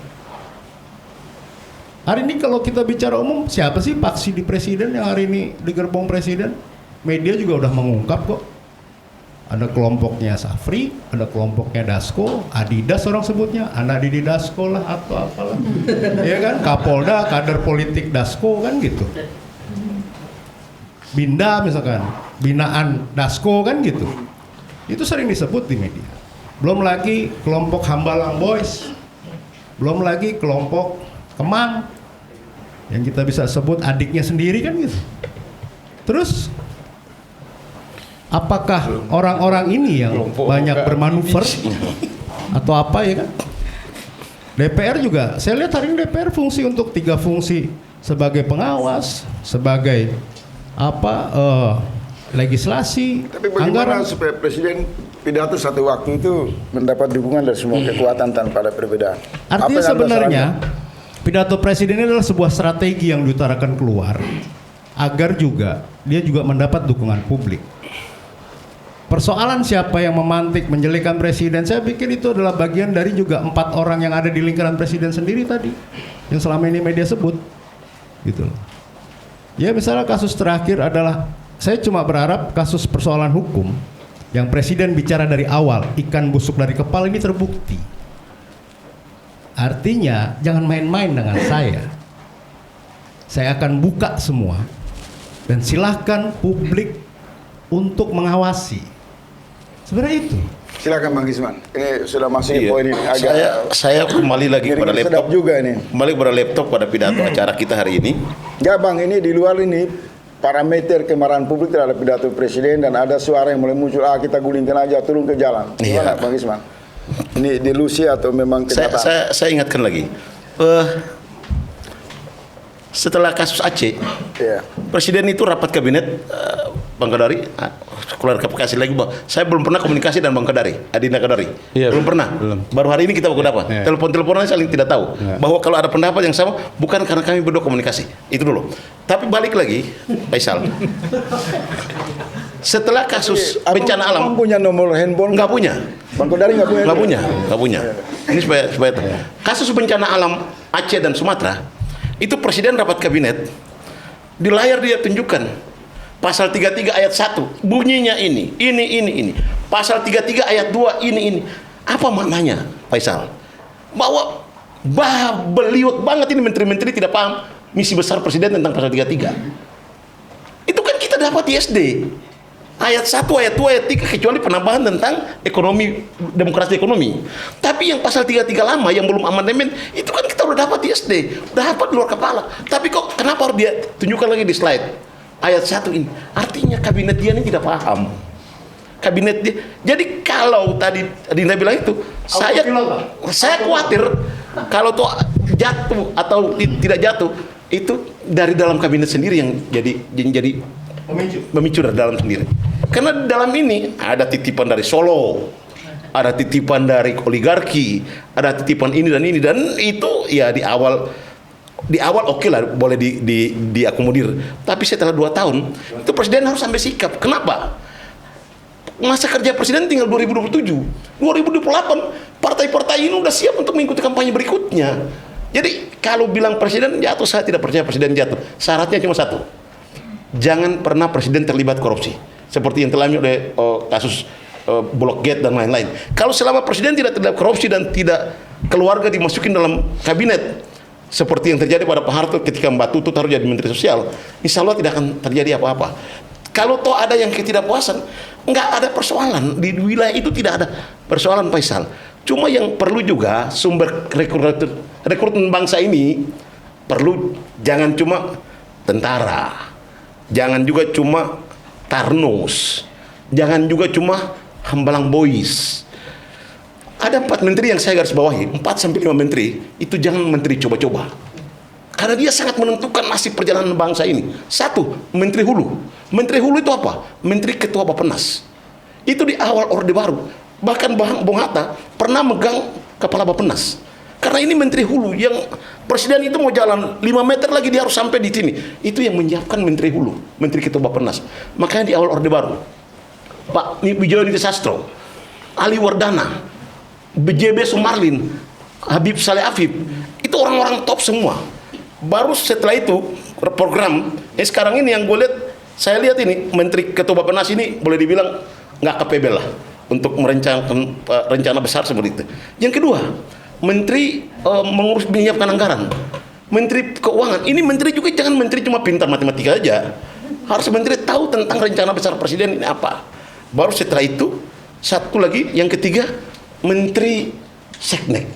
Hari ini kalau kita bicara umum, siapa sih paksi di presiden yang hari ini di gerbong presiden? Media juga udah mengungkap kok. Ada kelompoknya Safri, ada kelompoknya Dasko, Adidas orang sebutnya, anak Didi Dasko lah atau apalah. Ya kan, Kapolda, kader politik Dasko kan gitu. Binda misalkan, binaan Dasko kan gitu. Itu sering disebut di media. Belum lagi kelompok Hambalang Boys, belum lagi kelompok Kemang, yang kita bisa sebut adiknya sendiri kan gitu. Terus apakah orang-orang ini yang banyak bermanuver atau apa ya kan? DPR juga, saya lihat hari ini DPR fungsi untuk 3 fungsi sebagai pengawas, sebagai legislasi, Tapi bagaimana anggaran. supaya presiden pidato satu waktu itu mendapat dukungan dari semua kekuatan tanpa ada perbedaan? Artinya Apa yang sebenarnya dasarnya? pidato presiden ini adalah sebuah strategi yang diutarakan keluar agar juga dia juga mendapat dukungan publik. Persoalan siapa yang memantik menjelekan presiden, saya pikir itu adalah bagian dari juga 4 orang yang ada di lingkaran presiden sendiri tadi, yang selama ini media sebut, gitu loh. Ya misalnya kasus terakhir adalah, saya cuma berharap kasus persoalan hukum yang presiden bicara dari awal, ikan busuk dari kepala ini terbukti. Artinya jangan main-main dengan saya. Saya akan buka semua dan silahkan publik untuk mengawasi. Sebenarnya itu. Silakan Bang Kisman. Ini sudah masuk Iya. poin ini agak Saya kembali lagi pada ngeri-ngeri laptop sedap juga ini. Kembali pada laptop pada pidato acara kita hari ini. Ya Bang, ini di luar ini parameter kemarahan publik terhadap pidato presiden dan ada suara yang mulai muncul, kita gulingkan aja, turun ke jalan. Gimana Iya. Bang Kisman? Ini delusi atau memang kenyataan? Saya ingatkan lagi. Setelah kasus Aceh, Iya. presiden itu rapat kabinet, Bang Kadari, keluar kasih lagi bahwa saya belum pernah komunikasi dengan Bang Kadari, Adinda Kadari. Iya, belum pernah. belum. Baru hari ini kita baru dapat. Iya. Telepon-teleponan saling tidak tahu. Iya. Bahwa kalau ada pendapat yang sama, bukan karena kami berdua komunikasi. Itu dulu. Tapi balik lagi, Faisal. Setelah kasus bencana alam, Abang punya nomor handphone? nggak punya. Bang Kodari nggak punya? Nggak punya. Ini supaya kasus bencana alam Aceh dan Sumatera itu presiden rapat kabinet, di layar dia tunjukkan pasal 33 ayat 1 bunyinya ini. Pasal 33 ayat 2 ini. Apa maknanya, Faisal? Bahwa beliut banget ini menteri-menteri tidak paham misi besar presiden tentang pasal 33. Itu kan kita dapat di SD. Ayat 1, ayat 2, ayat 3 kecuali penambahan tentang ekonomi, demokrasi ekonomi. Tapi yang pasal 33 lama yang belum amandemen itu kan kita udah dapat di SD, udah dapat di luar kepala. Tapi kok kenapa harus dia tunjukkan lagi di slide ayat 1 ini? Artinya kabinet dia ini tidak paham. Kabinet dia. Jadi kalau tadi Dinda bilang itu, saya khawatir kalau tuh jatuh atau tidak jatuh itu dari dalam kabinet sendiri yang jadi memicu dari dalam sendiri. Karena di dalam ini ada titipan dari Solo, ada titipan dari oligarki, ada titipan ini dan itu ya di awal oke lah boleh diakomodir. Tapi setelah 2 tahun itu presiden harus ambil sikap. Kenapa? Masa kerja presiden tinggal 2027, 2028 partai-partai ini udah siap untuk mengikuti kampanye berikutnya. Jadi kalau bilang presiden jatuh, saya tidak percaya presiden jatuh. Syaratnya cuma satu. Jangan pernah presiden terlibat korupsi seperti yang terjadi oleh kasus Blok Gate dan lain-lain. Kalau selama presiden tidak terlibat korupsi dan tidak keluarga dimasukin dalam kabinet seperti yang terjadi pada Pak Harto ketika Mbak Tutut harus jadi Menteri Sosial, insya Allah tidak akan terjadi apa-apa. Kalau toh ada yang ketidakpuasan, nggak ada persoalan di wilayah itu, tidak ada persoalan, Faisal. Cuma yang perlu juga sumber rekrutmen bangsa ini perlu jangan cuma tentara. Jangan juga cuma Tarnos, jangan juga cuma Hambalang Boys. Ada 4 menteri yang saya garis bawahi, 4-5 menteri, itu jangan menteri coba-coba. Karena dia sangat menentukan nasib perjalanan bangsa ini. 1, Menteri Hulu. Menteri Hulu itu apa? Menteri Ketua Bappenas. Itu di awal Orde Baru. Bahkan Bung Hatta pernah megang Kepala Bappenas. Karena Karena ini menteri hulu yang presiden itu mau jalan 5 meter lagi dia harus sampai di sini. Itu yang menyiapkan menteri hulu, menteri ketua Bappenas. Makanya di awal Orde Baru, Pak Wijoyo Niti Sastro, Ali Wardana, BJB Sumarlin, Habib Saleh Afif, itu orang-orang top semua. Baru setelah itu program, sekarang ini yang gue lihat, saya lihat ini menteri ketua Bappenas ini boleh dibilang nggak capable lah untuk merencanakan rencana besar seperti itu. Yang kedua, menteri mengurus menyiapkan anggaran, menteri keuangan. Ini menteri juga jangan menteri cuma pintar matematika aja, harus menteri tahu tentang rencana besar presiden ini apa. Baru setelah itu satu lagi, yang ketiga, menteri seknek.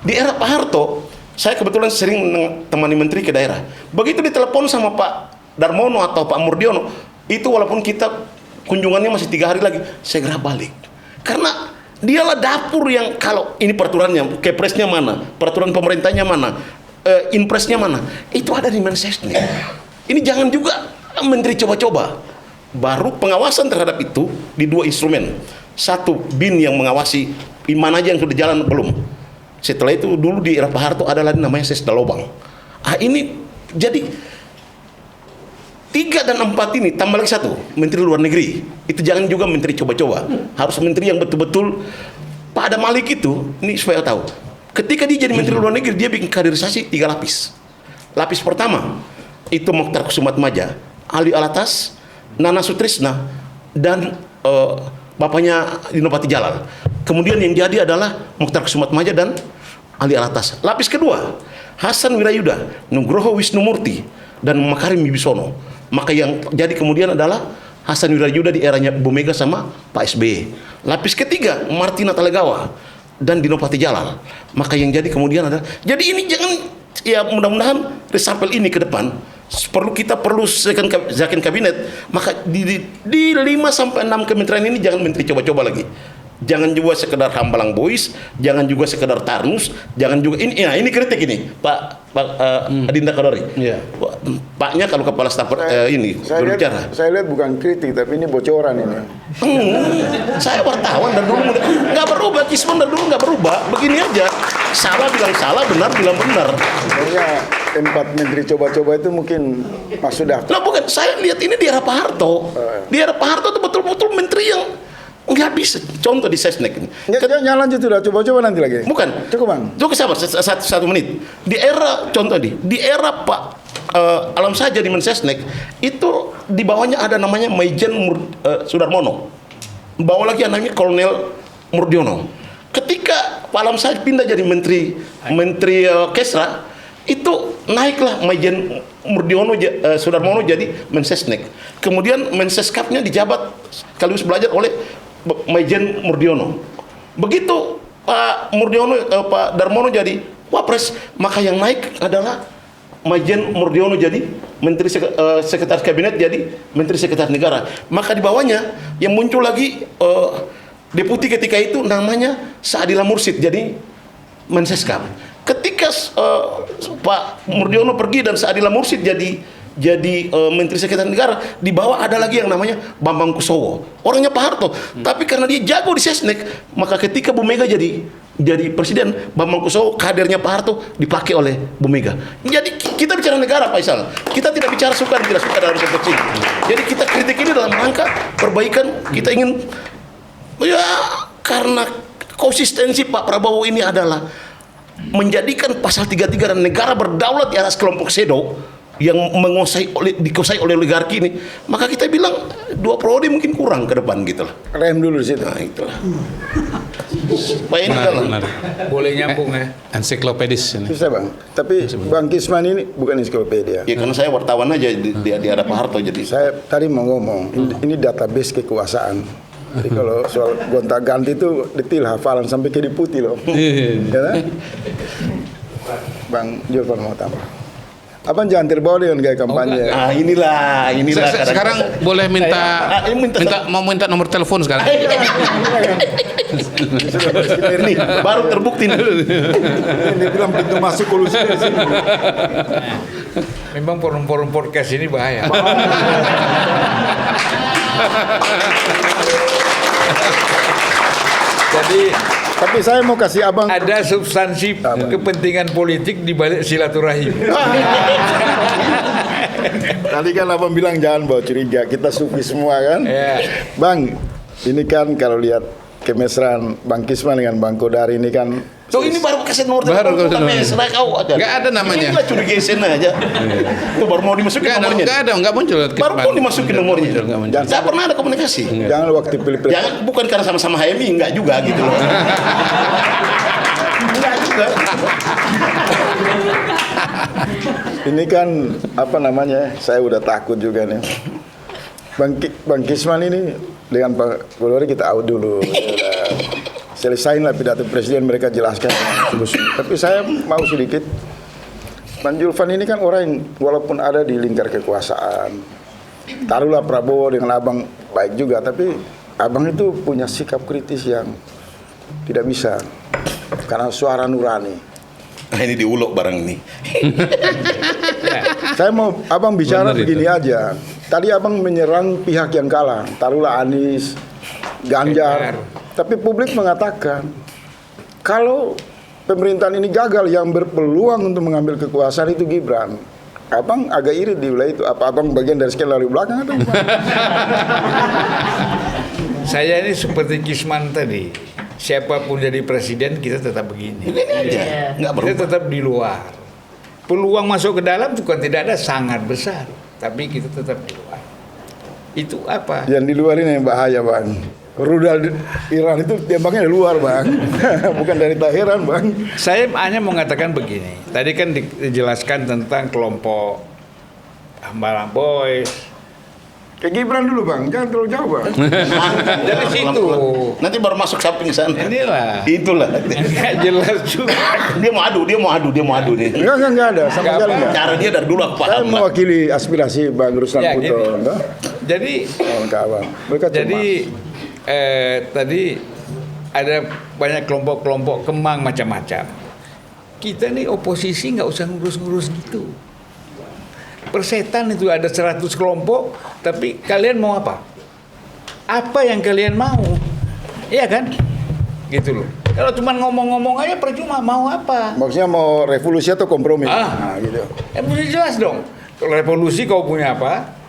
Di era Pak Harto, saya kebetulan sering temani menteri ke daerah. Begitu ditelepon sama Pak Darmono atau Pak Murdiono, itu walaupun kita kunjungannya masih 3 hari lagi, segera balik. Karena dialah dapur yang kalau ini peraturannya, kepresnya mana, peraturan pemerintahnya mana, inpresnya mana, itu ada di Mensesnek. Ini jangan juga menteri coba-coba. Baru pengawasan terhadap itu di 2 instrumen. Satu, BIN yang mengawasi mana aja yang sudah jalan belum. Setelah itu dulu di era Pak Harto adalah namanya Sesda Lobang. Ini jadi 3 dan 4 ini tambah lagi 1 menteri luar negeri. Itu jangan juga menteri coba-coba. Harus menteri yang betul-betul. Pak Adam Malik itu, ini supaya tahu, ketika dia jadi menteri luar negeri, dia bikin kaderisasi 3 lapis. Lapis pertama itu Mokhtar Kusumatmaja, Ali Alatas, Nana Sutrisna, dan bapaknya Dinopati Jalal. Kemudian yang jadi adalah Mokhtar Kusumatmaja dan Ali Alatas. Lapis kedua, Hasan Wirayuda, Nugroho Wisnumurti, dan Makarim Wibisono. Maka yang jadi kemudian adalah Hasan Wirayuda di eranya Bu Mega sama Pak SBY. Lapis ketiga, Martina Talegawa dan Dinopati Jalal. Maka yang jadi kemudian adalah, jadi ini jangan, ya mudah-mudahan reshuffle ini ke depan kita perlu second kabinet. Maka di 5 sampai 6 kementerian ini jangan menteri coba-coba lagi. Jangan juga sekedar Hambalang Boys, jangan juga sekedar Tarnus, jangan juga ini kritik ini Pak Adinda Kadori. Iya. Paknya kalau kepala staf ini berbicara. Saya lihat bukan kritik, tapi ini bocoran ini. Saya wartawan dari dulu nggak berubah, Kisman dari dulu nggak berubah. Begini aja, salah bilang salah, benar bilang benar. Sebenarnya 4 menteri coba-coba itu mungkin masuk daftar. Nah bukan, saya lihat ini di era Pak Harto. Di era Pak Harto itu betul-betul menteri yang nggak bisa. Contoh di Sesnek ini. Jangan lanjut sudah, coba-coba nanti lagi. Bukan. Cukup bang. Cukup sabar, satu menit. Di era, contoh di era Pak Alam Saja di Mensesnek, itu di bawahnya ada namanya Maijen Sudarmono. Bawa lagi namanya Kolonel Murdiono. Ketika Pak Alam Saja pindah jadi menteri Kesra, itu naiklah Maijen Murdiono Sudarmono jadi Mensesnek. Kemudian Menseskapnya dijabat sekaligus belajar oleh Maijen Murdiono. Begitu Pak Darmono jadi Wapres, maka yang naik adalah Maijen Murdiono jadi Menteri Sekretaris Kabinet, jadi Menteri Sekretaris Negara. Maka di bawahnya yang muncul lagi deputi ketika itu namanya Saadillah Mursid jadi Menseskap. Ketika Pak Murdiono pergi dan Saadillah Mursid jadi Menteri Sekretaris Negara, di bawah ada lagi yang namanya Bambang Kusowo, orangnya Pak Harto. Tapi karena dia jago di Sesnek, maka ketika Bu Mega jadi presiden, Bambang Kusowo kadernya Pak Harto dipakai oleh Bu Mega. Jadi kita bicara negara, Pak Isal. Kita tidak bicara suka dan tidak suka dalam konteks ini. Jadi kita kritik ini dalam rangka perbaikan. Kita ingin, ya karena konsistensi Pak Prabowo ini adalah menjadikan pasal 33 dan negara berdaulat di atas kelompok Sedo yang dikuasai oleh oligarki ini, maka kita bilang 2 periode mungkin kurang ke depan gitu lah. Rem dulu di situ. Nah itulah. Supaya ini Menarik. Boleh nyambung ya. Ensiklopedis ini. Susah bang. Tapi Bang Kisman ini bukan ensiklopedia. Ya karena saya wartawan aja di era Pak Harto, jadi Saya tadi mau ngomong, ini database kekuasaan. Jadi kalau soal gonta-ganti itu detail hafalan sampai ke diputi loh. Ya kan? Bang Julfan mau tambah. Abang jangan terbawa dengan gaya kampanye. ah inilah Sekarang boleh minta minta nomor telepon sekarang. Ini baru terbukti nih. Ini bilang pintu masuk kolusi di sini. Memang forum-forum podcast ini bahaya. Jadi Tapi saya mau kasih abang. Ada substansi kepentingan politik di balik silaturahim. Tadi kan abang bilang jangan bawa curiga, kita sufi semua kan. Ya. Bang, ini kan kalau lihat kemesraan Bang Kisman dengan Bang Kodari ini kan. So ini baru kasih nomor Baru telepon kasih nomor. mesra kau aja. Nggak ada namanya. Inilah curigaisen aja. Itu baru mau dimasukin nomornya. Nggak muncul. Baru mau dimasukin nomornya. Nggak muncul. Tidak pernah ada komunikasi. Jangan waktu pilpres. Jangan bukan karena sama-sama HMI, enggak juga gitu loh. Enggak juga. Ini kan apa namanya? Saya udah takut juga nih. Bang Kisman ini dengan Pak Kodari kita out dulu. Selesain lah pidato presiden, mereka jelaskan. Tapi saya mau sedikit. Bang Julvan ini kan orang yang walaupun ada di lingkar kekuasaan, taruhlah Prabowo dengan abang baik juga, tapi abang itu punya sikap kritis yang tidak bisa karena suara nurani. Nah, ini diulok barang ini. Saya mau abang bicara Benar begini aja. Tadi abang menyerang pihak yang kalah, taruhlah Anies, Ganjar. Tapi publik mengatakan kalau pemerintahan ini gagal, yang berpeluang untuk mengambil kekuasaan itu Gibran. Abang agak irit di wilayah itu. Apa abang bagian dari sekian lalu belakang atau gimana? Saya ini seperti Kisman tadi. Siapapun jadi presiden kita tetap begini. Ini aja. Enggak Kita berubah. tetap di luar. Peluang masuk ke dalam bukan tidak ada, sangat besar. Tapi kita tetap di luar. Itu apa? Yang di luar ini yang bahaya, Bang. Rudal Iran itu tembaknya dari luar, Bang. Bukan dari Teheran, Bang. Saya hanya mengatakan begini. Tadi kan dijelaskan tentang kelompok Hambalang Boys. Ke Gibran dulu, Bang. Jangan terlalu jauh, Bang. Dari situ. Nanti baru masuk samping sana. Inilah. Itulah. Nggak jelas juga. Dia mau adu nih. Enggak ada. Sama Nggak sekali apa. enggak. Cara dia dari dulu aku Saya paham. lah. mewakili aspirasi Bang Ruslan Ya, Puto. gini. Enggak? Jadi Kawan-kawan. Mereka Jadi tadi ada banyak kelompok-kelompok kembang macam-macam. Kita nih oposisi nggak usah ngurus-ngurus gitu. Persetan itu ada 100 kelompok, tapi kalian mau apa? Apa yang kalian mau? Iya kan? Gitu loh. Kalau cuma ngomong-ngomong aja percuma, mau apa? maksudnya mau revolusi atau kompromi? Ah. Nah, gitu. Mesti jelas dong. Kalau revolusi kau punya apa?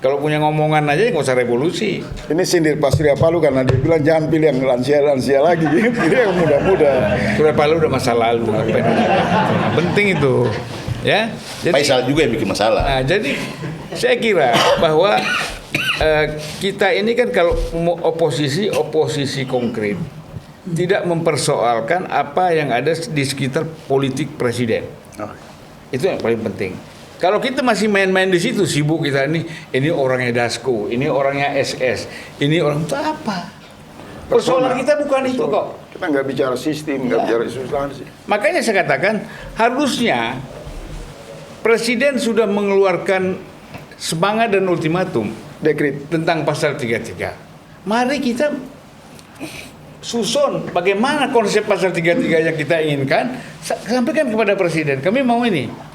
Kalau punya ngomongan aja nggak usah revolusi. Ini sindir Pak Surya Paloh karena dia bilang jangan pilih yang lansia-lansia lagi, pilih yang muda-muda. Surya Paloh udah masa lalu, ngapain? Nah, penting itu, ya. Faisal juga yang bikin masalah. Nah, jadi saya kira bahwa kita ini kan kalau mau oposisi konkret, tidak mempersoalkan apa yang ada di sekitar politik presiden. Oh. Itu yang paling penting. Kalau kita masih main-main di situ, sibuk kita ini orangnya Dasko, ini orangnya SS, ini orang itu apa? Persoalan kita bukan itu kok. Kita nggak bicara sistem, nggak bicara substansi. Makanya saya katakan harusnya Presiden sudah mengeluarkan semangat dan ultimatum Dekret. tentang pasal 33. Mari kita susun bagaimana konsep pasal 33 yang kita inginkan, sampaikan kepada Presiden. Kami mau ini.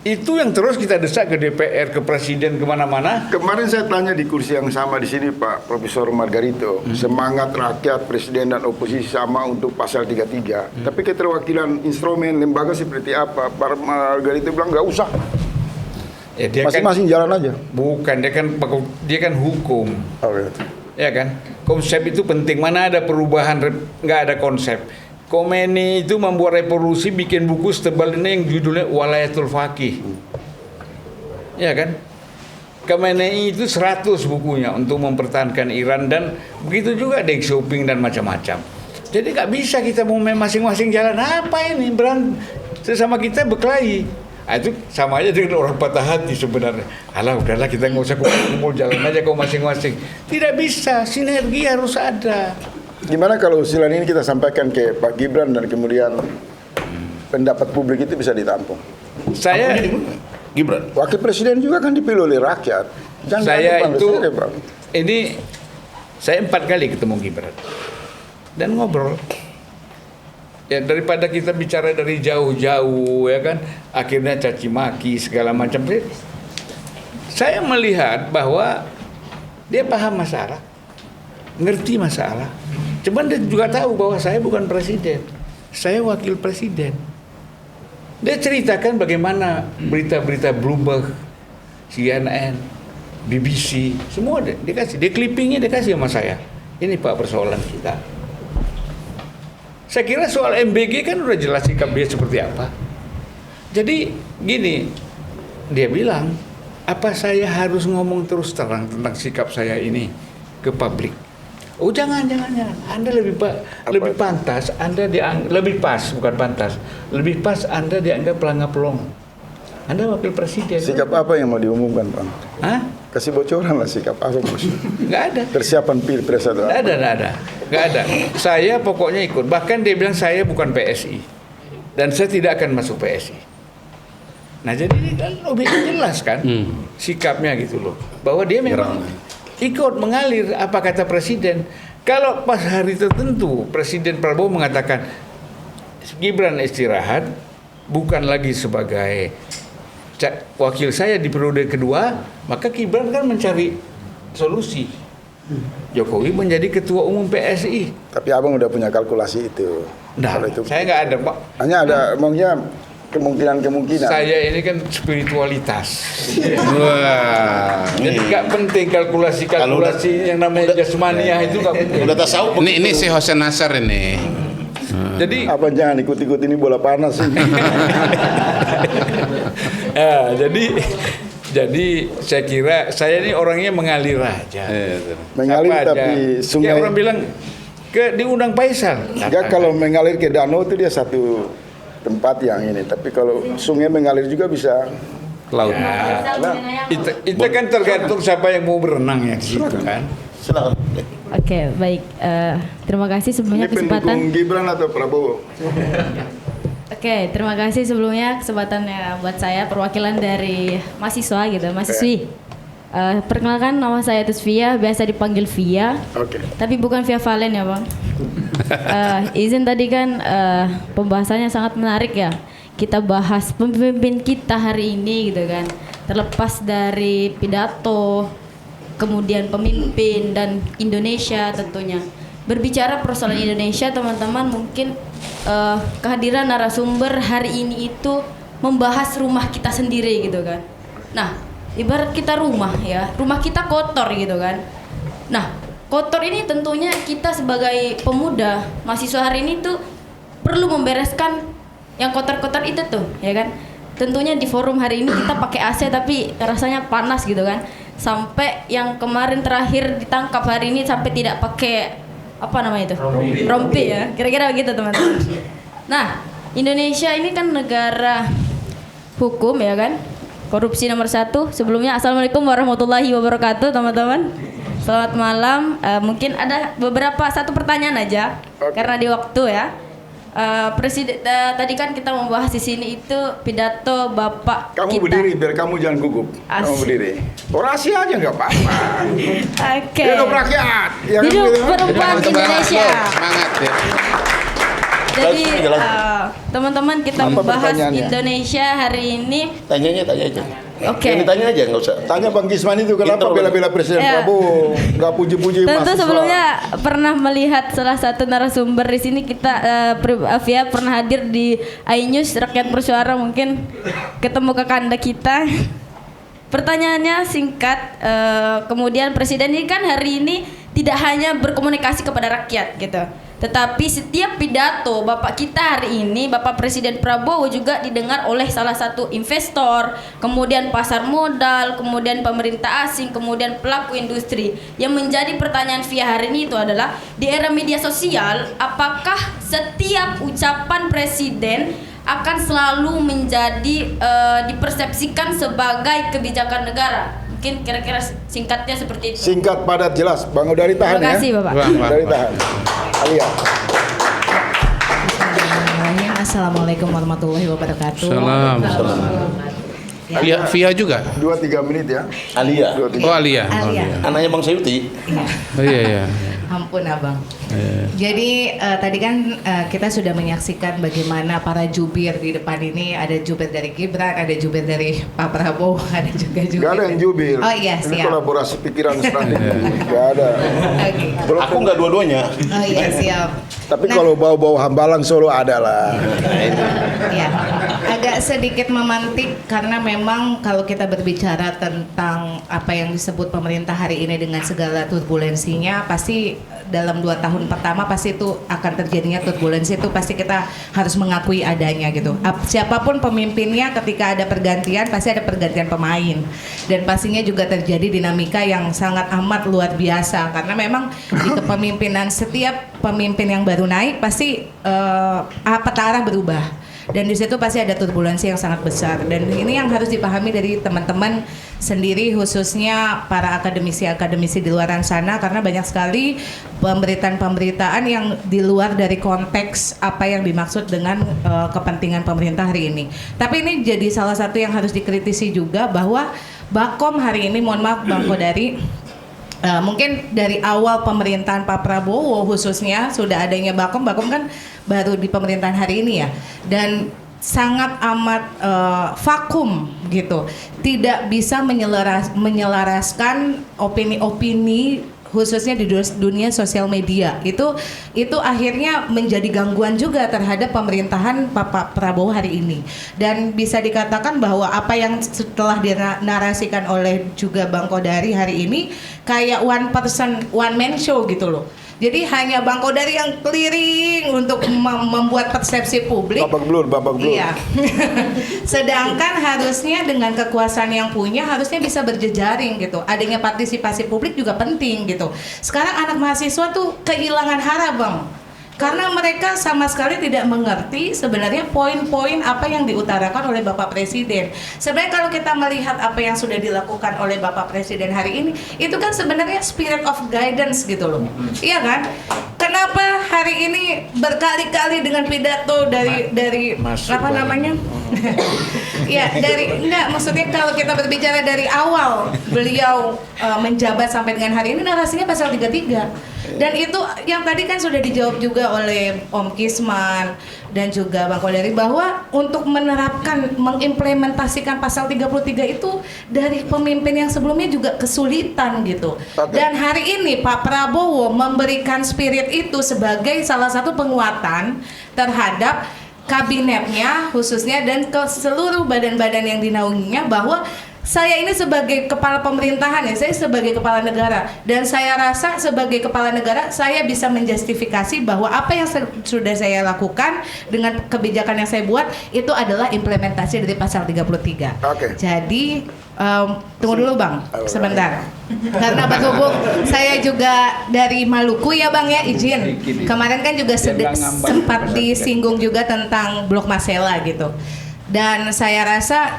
Itu yang terus kita desak ke DPR, ke Presiden, kemana-mana. Kemarin saya tanya di kursi yang sama di sini Pak Profesor Margarito, semangat rakyat, presiden dan oposisi sama untuk pasal 33. Tapi keterwakilan instrumen lembaga seperti apa? Pak Margarito bilang nggak usah. Ya, dia Masing-masing jalan aja. bukan dia kan hukum, Oh, gitu. ya kan? Konsep itu penting. Mana ada perubahan, nggak ada konsep. Khomeini itu membuat revolusi, bikin buku setebal ini yang judulnya Walayatul Faqih. Ya kan? Khomeini itu 100 bukunya untuk mempertahankan Iran, dan begitu juga Deng Xiaoping dan macam-macam. Jadi nggak bisa kita mau main masing-masing jalan. Apa ini? Sesama kita berkelahi. Nah, itu sama aja dengan orang patah hati sebenarnya. Alah udahlah, kita nggak usah kumpul, jalan aja kau masing-masing. Tidak bisa, sinergi harus ada. Gimana kalau usulan ini kita sampaikan ke Pak Gibran dan kemudian pendapat publik itu bisa ditampung? Saya Gibran. Wakil presiden juga kan dipilih oleh rakyat. Jangan saya dianggap itu presiden, Bang. ini saya 4 kali ketemu Gibran dan ngobrol. Ya daripada kita bicara dari jauh-jauh ya kan, akhirnya caci maki segala macam. Saya melihat bahwa dia paham masalah, ngerti masalah, Cuman dia juga tahu bahwa saya bukan presiden, saya wakil presiden. Dia ceritakan bagaimana berita-berita Bloomberg, CNN, BBC, semua dia kasih. Dia clippingnya dia kasih sama saya. Ini Pak persoalan kita. Saya kira soal MBG kan udah jelas sikap dia seperti apa. Jadi gini, dia bilang, apa saya harus ngomong terus terang tentang sikap saya ini ke publik? Oh jangan. Anda lebih pantas, Anda lebih pas, bukan pantas. Lebih pas Anda dianggap pelangap-pelong. Anda wakil presiden. Sikap apa yang mau diumumkan, Bang? Hah? Kasih bocoran lah sikap apa, Bos. Nggak ada. Persiapan pilpres atau apa? Nggak ada. Saya pokoknya ikut. Bahkan dia bilang saya bukan PSI. Dan saya tidak akan masuk PSI. Nah jadi ini kan lebih jelas kan sikapnya gitu loh. Bahwa dia memang ikut mengalir apa kata presiden. Kalau pas hari tertentu Presiden Prabowo mengatakan Gibran istirahat, bukan lagi sebagai wakil saya di periode kedua, maka Gibran kan mencari solusi. Jokowi menjadi ketua umum PSI. Tapi abang udah punya kalkulasi itu. Nah, Kalau itu saya nggak ada, Pak. hanya ada maunya kemungkinan. Saya ini kan spiritualitas. Wah. Jadi nggak penting kalkulasi yang namanya jasmaniah itu nggak penting. Udah tasawuf. Ini si Hossein Nasar ini. Jadi Abang jangan ikut-ikut ini bola panas sih. jadi saya kira saya ini orangnya mengalir aja. Mengalir Apa tapi aja. sungai. Ya, orang bilang diundang Faisal. Ya kalau mengalir ke danau itu dia satu tempat yang ini. Tapi kalau sungai mengalir juga bisa. Laut. Itu kan tergantung siapa yang mau berenang ya di situ kan. Silakan. Oke, baik. Terima kasih sebelumnya Ini pendukung kesempatan. Gibran atau Prabowo? Oke, terima kasih sebelumnya kesempatannya buat saya perwakilan dari mahasiswa gitu, mahasiswi. Perkenalkan nama saya Tusvia, biasa dipanggil Via. Oke. Tapi bukan Via Valen ya, Bang. Izin tadi kan pembahasannya sangat menarik ya. Kita bahas pemimpin kita hari ini gitu kan. Terlepas dari pidato, kemudian pemimpin dan Indonesia tentunya. Berbicara persoalan Indonesia, teman-teman mungkin kehadiran narasumber hari ini itu membahas rumah kita sendiri gitu kan. Nah, ibarat kita rumah ya, rumah kita kotor gitu kan. Nah, kotor ini tentunya kita sebagai pemuda, mahasiswa hari ini tuh perlu membereskan yang kotor-kotor itu tuh, ya kan. Tentunya di forum hari ini kita pakai AC tapi rasanya panas gitu kan. Sampai yang kemarin terakhir ditangkap hari ini sampai tidak pakai apa namanya itu? Rompi ya. Kira-kira begitu teman-teman. Nah, Indonesia ini kan negara hukum ya kan. Korupsi nomor 1. Sebelumnya Assalamualaikum warahmatullahi wabarakatuh teman-teman. Selamat malam. Mungkin ada satu pertanyaan aja karena di waktu ya. Presiden tadi kan kita membahas di sini itu pidato Bapak Kamu kita. berdiri biar kamu jangan gugup. Kamu berdiri. Orasi aja nggak apa-apa. Oke. Hidup rakyat. Ya kan Hidup begitu? perempuan Indonesia. Semangat ya. Jadi teman-teman kita Apa membahas pertanyaannya? Indonesia hari ini. Tanya aja. Oke. Yang ditanya aja, nggak usah. Tanya Bang Gisman itu kenapa Intro. bela-bela Presiden Ya. Prabowo, nggak puji-puji Tentu mahasiswa. sebelumnya pernah melihat salah satu narasumber di sini kita Via pernah hadir di iNews Rakyat Bersuara, mungkin ketemu kakanda kita. Pertanyaannya singkat, kemudian Presiden ini kan hari ini tidak hanya berkomunikasi kepada rakyat gitu, tetapi setiap pidato Bapak kita hari ini, Bapak Presiden Prabowo juga didengar oleh salah satu investor, kemudian pasar modal, kemudian pemerintah asing, kemudian pelaku industri. Yang menjadi pertanyaan Via hari ini itu adalah, di era media sosial, apakah setiap ucapan Presiden akan selalu menjadi dipersepsikan sebagai kebijakan negara? Mungkin kira-kira singkatnya seperti itu. Singkat padat jelas. Bang Udari tahan Terima kasih, ya. Bapak. Udari tahan. Alia. Bismillahirrahmanirrahim. Assalamualaikum warahmatullahi wabarakatuh. Salam. Via juga. 2-3 menit ya. Alia. 2-3. Oh, Alia. Alia. Anaknya Bang Sayuti. Oh, iya. Ampun abang. Jadi tadi kan kita sudah menyaksikan bagaimana para jubir di depan ini, ada jubir dari Gibran, ada jubir dari Pak Prabowo, ada juga jubir. Gak ada yang jubir. Oh iya, Ini siap. kolaborasi pikiran strategi. Gak ada. Oke. Aku nggak dua-duanya. Oh iya, siap. Tapi Nah, kalau bau-bau Hambalang Solo ada lah. ya, agak sedikit memantik karena memang kalau kita berbicara tentang apa yang disebut pemerintah hari ini dengan segala turbulensinya, pasti dalam 2 tahun pertama pasti itu akan terjadinya turbulensi, itu pasti kita harus mengakui adanya gitu. Siapapun pemimpinnya, ketika ada pergantian pasti ada pergantian pemain, dan pastinya juga terjadi dinamika yang sangat amat luar biasa karena memang di kepemimpinan setiap pemimpin yang baru naik pasti peta arah berubah, dan di situ pasti ada turbulensi yang sangat besar, dan ini yang harus dipahami dari teman-teman sendiri, khususnya para akademisi-akademisi di luar sana, karena banyak sekali pemberitaan-pemberitaan yang di luar dari konteks apa yang dimaksud dengan kepentingan pemerintah hari ini. Tapi ini jadi salah satu yang harus dikritisi juga, bahwa Bakom hari ini, mohon maaf Bang Kodari, mungkin dari awal pemerintahan Pak Prabowo khususnya sudah adanya Bakom kan baru di pemerintahan hari ini ya, dan sangat amat vakum gitu, tidak bisa menyelaraskan opini-opini khususnya di dunia sosial media. Itu akhirnya menjadi gangguan juga terhadap pemerintahan Pak Prabowo hari ini, dan bisa dikatakan bahwa apa yang setelah dinarasikan oleh juga Bang Kodari hari ini kayak one man show gitu loh. Jadi hanya Bang Kodari yang keliling untuk membuat persepsi publik. Babak belur. Iya. Sedangkan harusnya dengan kekuasaan yang punya harusnya bisa berjejaring gitu. Adanya partisipasi publik juga penting gitu. Sekarang anak mahasiswa tuh kehilangan hara, Bang. Karena mereka sama sekali tidak mengerti sebenarnya poin-poin apa yang diutarakan oleh Bapak Presiden. Sebenarnya kalau kita melihat apa yang sudah dilakukan oleh Bapak Presiden hari ini, itu kan sebenarnya spirit of guidance gitu loh. Iya kan? Kenapa hari ini berkali-kali dengan pidato dari apa namanya? Ya, enggak, maksudnya kalau kita berbicara dari awal beliau menjabat sampai dengan hari ini, narasinya pasal 33. Dan itu yang tadi kan sudah dijawab juga oleh Om Kisman dan juga Bang Kodari, bahwa untuk mengimplementasikan pasal 33 itu dari pemimpin yang sebelumnya juga kesulitan gitu. Dan hari ini Pak Prabowo memberikan spirit itu sebagai salah satu penguatan terhadap kabinetnya khususnya dan ke seluruh badan-badan yang dinaunginya, bahwa saya ini sebagai kepala pemerintahan ya, saya sebagai kepala negara, dan saya rasa sebagai kepala negara saya bisa menjustifikasi bahwa apa yang sudah saya lakukan dengan kebijakan yang saya buat itu adalah implementasi dari pasal 33. Oke. Jadi tunggu dulu Bang, sebentar. Karena berhubung saya juga dari Maluku ya Bang ya, izin. Kemarin kan juga sempat disinggung juga tentang Blok Masela gitu. Dan saya rasa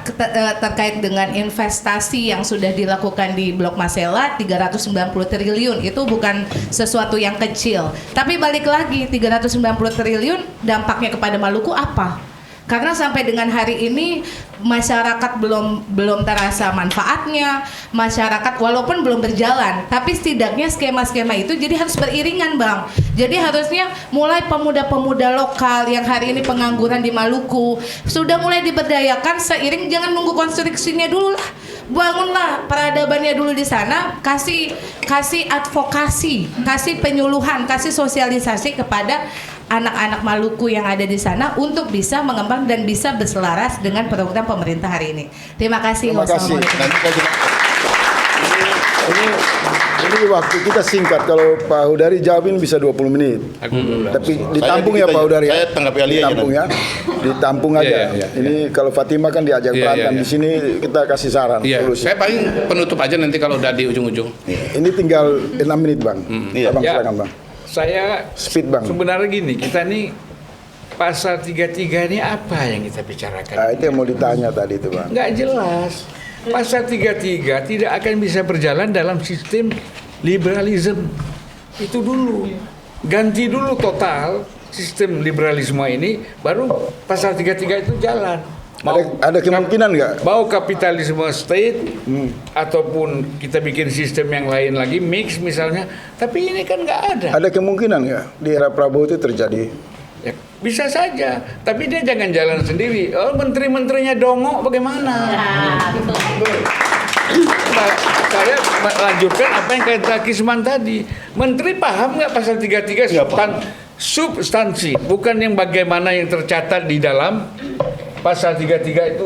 terkait dengan investasi yang sudah dilakukan di Blok Masela 390 triliun itu bukan sesuatu yang kecil. Tapi balik lagi, 390 triliun dampaknya kepada Maluku apa? Karena sampai dengan hari ini masyarakat belum terasa manfaatnya, masyarakat walaupun belum berjalan, tapi setidaknya skema-skema itu jadi harus beriringan Bang. Jadi harusnya mulai pemuda-pemuda lokal yang hari ini pengangguran di Maluku sudah mulai diberdayakan seiring, jangan nunggu konstruksinya dulu lah. Bangunlah peradabannya dulu di sana, kasih advokasi, kasih penyuluhan, kasih sosialisasi kepada anak-anak Maluku yang ada di sana untuk bisa mengembang dan bisa berselaras dengan program pemerintah hari ini. Terima kasih. Terima kasih. Wassalamualaikum. Ini waktu kita singkat, kalau Pak Hudari jawabin bisa 20 menit. Tapi ditampung ya Pak Hudari. Saya tanggapi Alia ditampung ya. Ditampung aja. Iya. Ini kalau Fatima kan diajak berantem, di sini kita kasih saran. Iya, solusi. saya paling penutup aja nanti kalau udah di ujung-ujung. Ini tinggal 6 menit Bang. Abang Ya. silakan Bang. Saya Speed Bang. sebenarnya gini, kita nih pasal 33 ini apa yang kita bicarakan? Nah, itu yang mau ditanya tadi itu Bang. Nggak jelas. Pasal 33 tidak akan bisa berjalan dalam sistem liberalisme. Itu dulu. Ganti dulu total sistem liberalisme ini, baru pasal 33 itu jalan. Ada kemungkinan nggak? Mau kapitalisme state ataupun kita bikin sistem yang lain lagi mix misalnya, tapi ini kan nggak ada. Ada kemungkinan nggak di era Prabowo itu terjadi? Ya, bisa saja, tapi dia jangan jalan sendiri. Oh, menteri-menterinya dongok bagaimana? Nah, saya melanjutkan apa yang kata Kisman tadi. Menteri paham nggak pasal 33 substansi, bukan yang bagaimana yang tercatat di dalam pasal 33 itu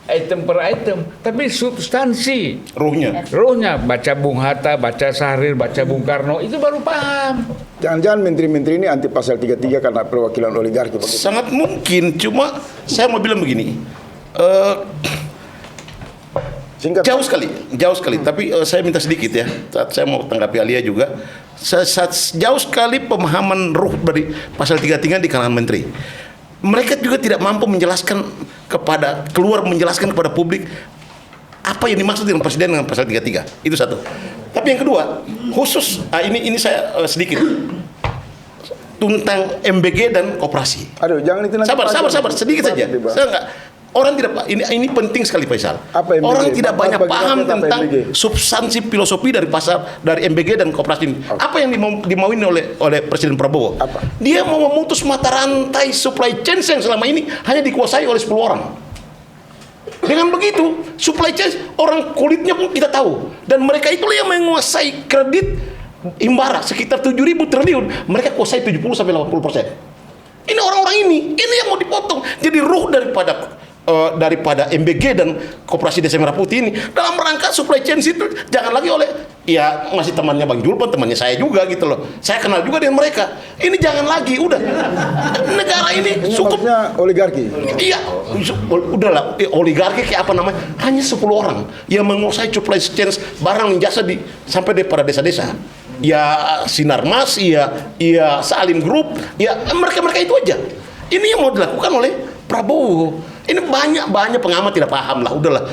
item per item, tapi substansi. Ruhnya baca Bung Hatta, baca Syahrir, baca Bung Karno, itu baru paham. Jangan-jangan menteri-menteri ini anti pasal 33 karena perwakilan oligarki. Sangat mungkin, cuma saya mau bilang begini. Jauh sekali. Tapi saya minta sedikit ya. Saya mau tanggapi Alia juga. Jauh sekali pemahaman ruh dari pasal 33 di kalangan menteri. Mereka juga tidak mampu menjelaskan menjelaskan kepada publik apa yang dimaksud dengan presiden dengan pasal 33. Itu satu. Tapi yang kedua, khusus ini saya sedikit tentang MBG dan koperasi. Aduh, jangan itu nanti. Sabar, sedikit saja. Saya enggak. Orang tidak, ini penting sekali Faisal. Orang tidak banyak paham tentang substansi filosofi dari MBG dan koperasi ini. Apa yang dimauin oleh Presiden Prabowo? Dia mau memutus mata rantai supply chain yang selama ini hanya dikuasai oleh 10 orang. Dengan begitu, supply chain orang kulitnya pun kita tahu, dan mereka itulah yang menguasai kredit Himbara sekitar 7.000 triliun. Mereka kuasai 70-80%. Ini orang-orang ini yang mau dipotong. Jadi ruh daripada MBG dan Koperasi Desa Merah Putih ini dalam rangka supply chain itu jangan lagi oleh masih temannya Bang Julpan, temannya saya juga gitu loh. Saya kenal juga dengan mereka. Ini jangan lagi, udah. Negara ini cukup oligarki. Iya, udahlah, oligarki kayak apa namanya? Hanya 10 orang yang menguasai supply chain barang dan jasa sampai pada desa-desa. Ya Sinarmas, ya Salim Group, ya mereka itu aja. Ini yang mau dilakukan oleh Prabowo. Ini banyak pengamat tidak paham lah, udahlah.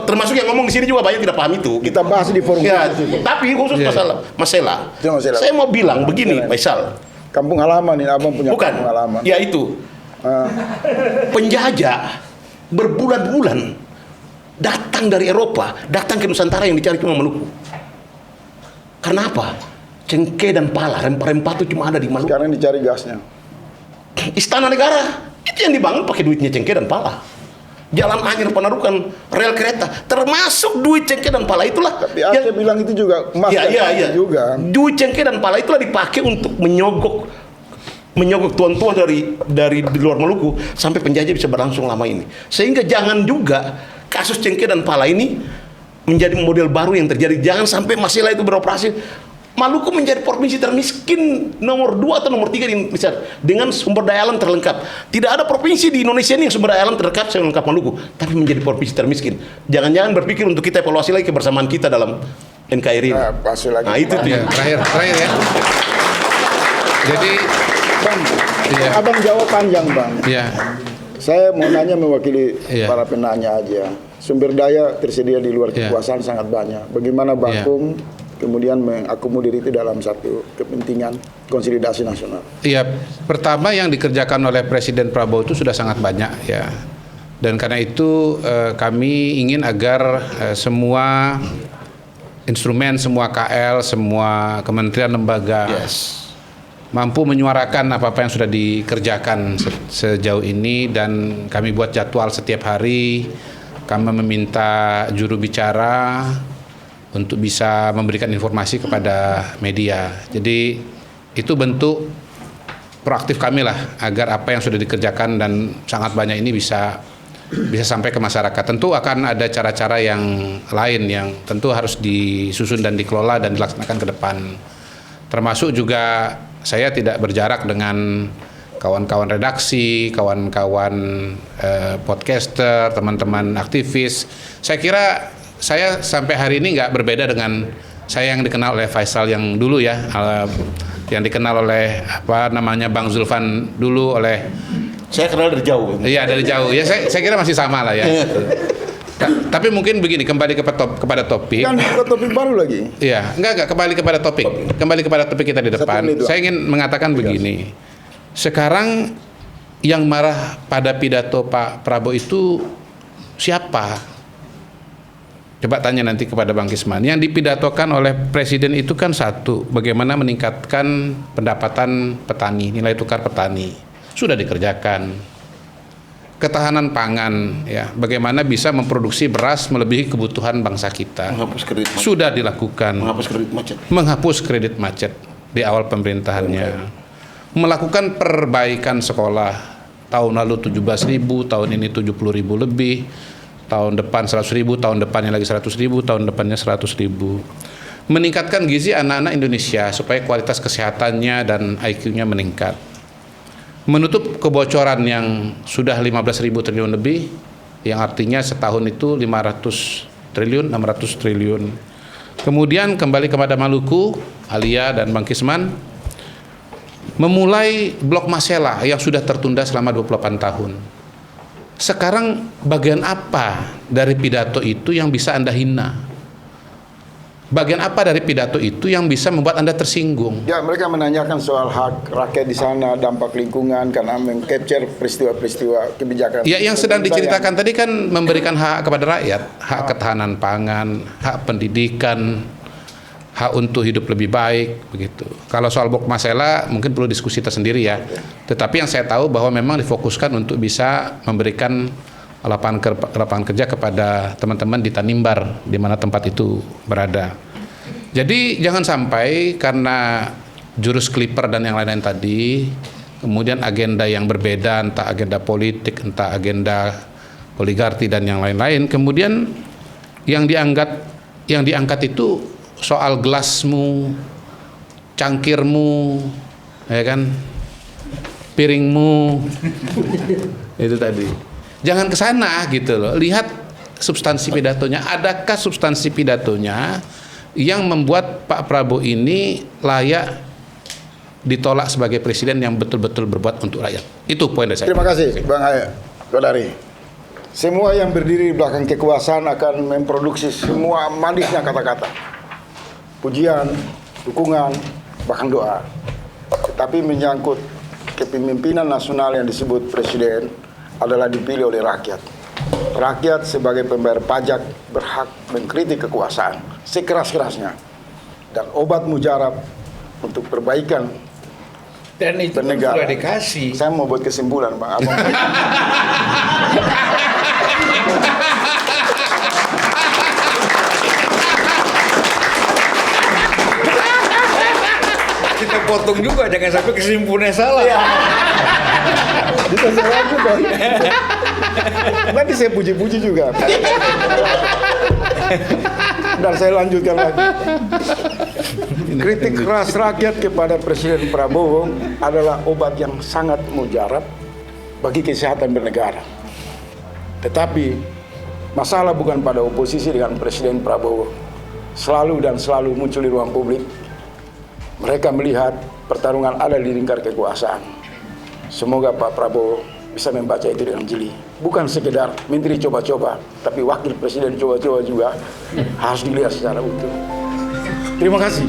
Termasuk yang ngomong di sini juga banyak tidak paham itu. Kita bahas di forum. Ya, tapi khusus masalah. Saya mau bilang begini, Faisal. Kampung halaman ini, abang punya kampung halaman. Ya itu. Penjajah berbulan-bulan datang dari Eropa, datang ke Nusantara yang dicari cuma Maluku. Karena apa? Cengkeh dan pala, rempah-rempah itu cuma ada di Maluku. Sekarang dicari gasnya. Istana negara itu yang dibangun pakai duitnya Cengkeh dan pala. Jalan Anyer Panarukan, rel kereta, termasuk duit Cengkeh dan pala itulah. Tapi Aceh bilang itu juga emas juga. Duit Cengkeh dan pala itulah dipakai untuk menyogok tuan-tuan dari luar Maluku sampai penjajah bisa berlangsung lama ini. Sehingga jangan juga kasus Cengkeh dan pala ini menjadi model baru yang terjadi. Jangan sampai Masela itu beroperasi. Maluku menjadi provinsi termiskin nomor 2 atau nomor 3 di Indonesia dengan sumber daya alam terlengkap. Tidak ada provinsi di Indonesia ini yang sumber daya alam terlengkap selengkap Maluku, tapi menjadi provinsi termiskin. Jangan-jangan berpikir untuk kita evaluasi lagi kebersamaan kita dalam NKRI. Nah, itu tuh. Terakhir ya. Jadi Bang, abang jawab panjang Bang. Iya. Saya mau nanya mewakili para penanya aja. Sumber daya tersedia di luar kekuasaan sangat banyak. Bagaimana Bakung kemudian mengakomodir itu dalam satu kepentingan konsolidasi nasional? Iya, pertama yang dikerjakan oleh Presiden Prabowo itu sudah sangat banyak ya. Dan karena itu kami ingin agar semua instrumen, semua KL, semua kementerian lembaga mampu menyuarakan apa-apa yang sudah dikerjakan sejauh ini, dan kami buat jadwal setiap hari. Kami meminta juru bicara untuk bisa memberikan informasi kepada media. Jadi itu bentuk proaktif kami lah, agar apa yang sudah dikerjakan dan sangat banyak ini bisa sampai ke masyarakat. Tentu akan ada cara-cara yang lain yang tentu harus disusun dan dikelola dan dilaksanakan ke depan. Termasuk juga saya tidak berjarak dengan kawan-kawan redaksi, kawan-kawan podcaster, teman-teman aktivis. Saya kira saya sampai hari ini nggak berbeda dengan saya yang dikenal oleh Faisal yang dulu ya, yang dikenal oleh Bang Zulfan dulu, oleh saya kenal dari jauh. Iya, dari jauh. Ya saya kira masih sama lah ya. Tapi mungkin begini, kembali kepada topik. Kan topik baru lagi. Iya, enggak kembali kepada topik. Kembali kepada topik kita di depan. Saya ingin mengatakan begini. Sekarang yang marah pada pidato Pak Prabowo itu siapa? Coba tanya nanti kepada Bang Kisman. Yang dipidatokan oleh Presiden itu kan satu, bagaimana meningkatkan pendapatan petani, nilai tukar petani. Sudah dikerjakan. Ketahanan pangan, ya, bagaimana bisa memproduksi beras melebihi kebutuhan bangsa kita. Menghapus kredit macet. Sudah dilakukan. Menghapus kredit macet. Menghapus kredit macet di awal pemerintahannya. Melakukan perbaikan sekolah. Tahun lalu 17.000, tahun ini 70.000 lebih. Tahun depan 100.000, tahun depannya lagi 100.000, tahun depannya 100.000. Meningkatkan gizi anak-anak Indonesia supaya kualitas kesehatannya dan IQ-nya meningkat. Menutup kebocoran yang sudah 15.000 triliun lebih, yang artinya setahun itu 500 triliun, 600 triliun. Kemudian kembali kepada Maluku, Alia dan Bang Kisman, memulai Blok Masela yang sudah tertunda selama 28 tahun. Sekarang bagian apa dari pidato itu yang bisa Anda hina? Bagian apa dari pidato itu yang bisa membuat Anda tersinggung? Ya, mereka menanyakan soal hak rakyat di sana, dampak lingkungan, karena meng-capture peristiwa-peristiwa kebijakan. Ya, yang sedang diceritakan tadi kan memberikan hak kepada rakyat, hak ketahanan pangan, hak pendidikan, hak untuk hidup lebih baik, begitu. Kalau soal Blok Masela mungkin perlu diskusi tersendiri ya. Tetapi yang saya tahu bahwa memang difokuskan untuk bisa memberikan lapangan kerja kepada teman-teman di Tanimbar, di mana tempat itu berada. Jadi jangan sampai karena jurus clipper dan yang lain-lain tadi, kemudian agenda yang berbeda, entah agenda politik, entah agenda oligarki dan yang lain-lain, kemudian yang diangkat itu soal gelasmu, cangkirmu, ya kan, piringmu, itu tadi. Jangan ke sana gitu loh. Lihat substansi pidatonya. Adakah substansi pidatonya yang membuat Pak Prabowo ini layak ditolak sebagai presiden yang betul-betul berbuat untuk rakyat? Itu poin dari saya. Terima kasih, Bang Kodari. Semua yang berdiri di belakang kekuasaan akan memproduksi semua manisnya kata-kata. Pujian, dukungan, bahkan doa. Tetapi menyangkut kepemimpinan nasional yang disebut presiden adalah dipilih oleh rakyat. Rakyat sebagai pembayar pajak berhak mengkritik kekuasaan sekeras-kerasnya. Dan obat mujarab untuk perbaikan dan itu bernegara. Sudah dikasih. Saya mau buat kesimpulan, Bang Abang. Kita potong juga, jangan sampai kesimpulannya salah. Ya. Bisa saya lanjut dong. Nanti saya puji-puji juga. Dan saya lanjutkan lagi. Kritik keras rakyat kepada Presiden Prabowo adalah obat yang sangat mujarab bagi kesehatan bernegara. Tetapi masalah bukan pada oposisi dengan Presiden Prabowo. Selalu dan selalu muncul di ruang publik. Mereka melihat pertarungan ada di lingkar kekuasaan. Semoga Pak Prabowo bisa membaca itu dengan jeli. Bukan sekedar menteri coba-coba, tapi wakil presiden coba-coba juga harus dilihat secara utuh. Terima kasih.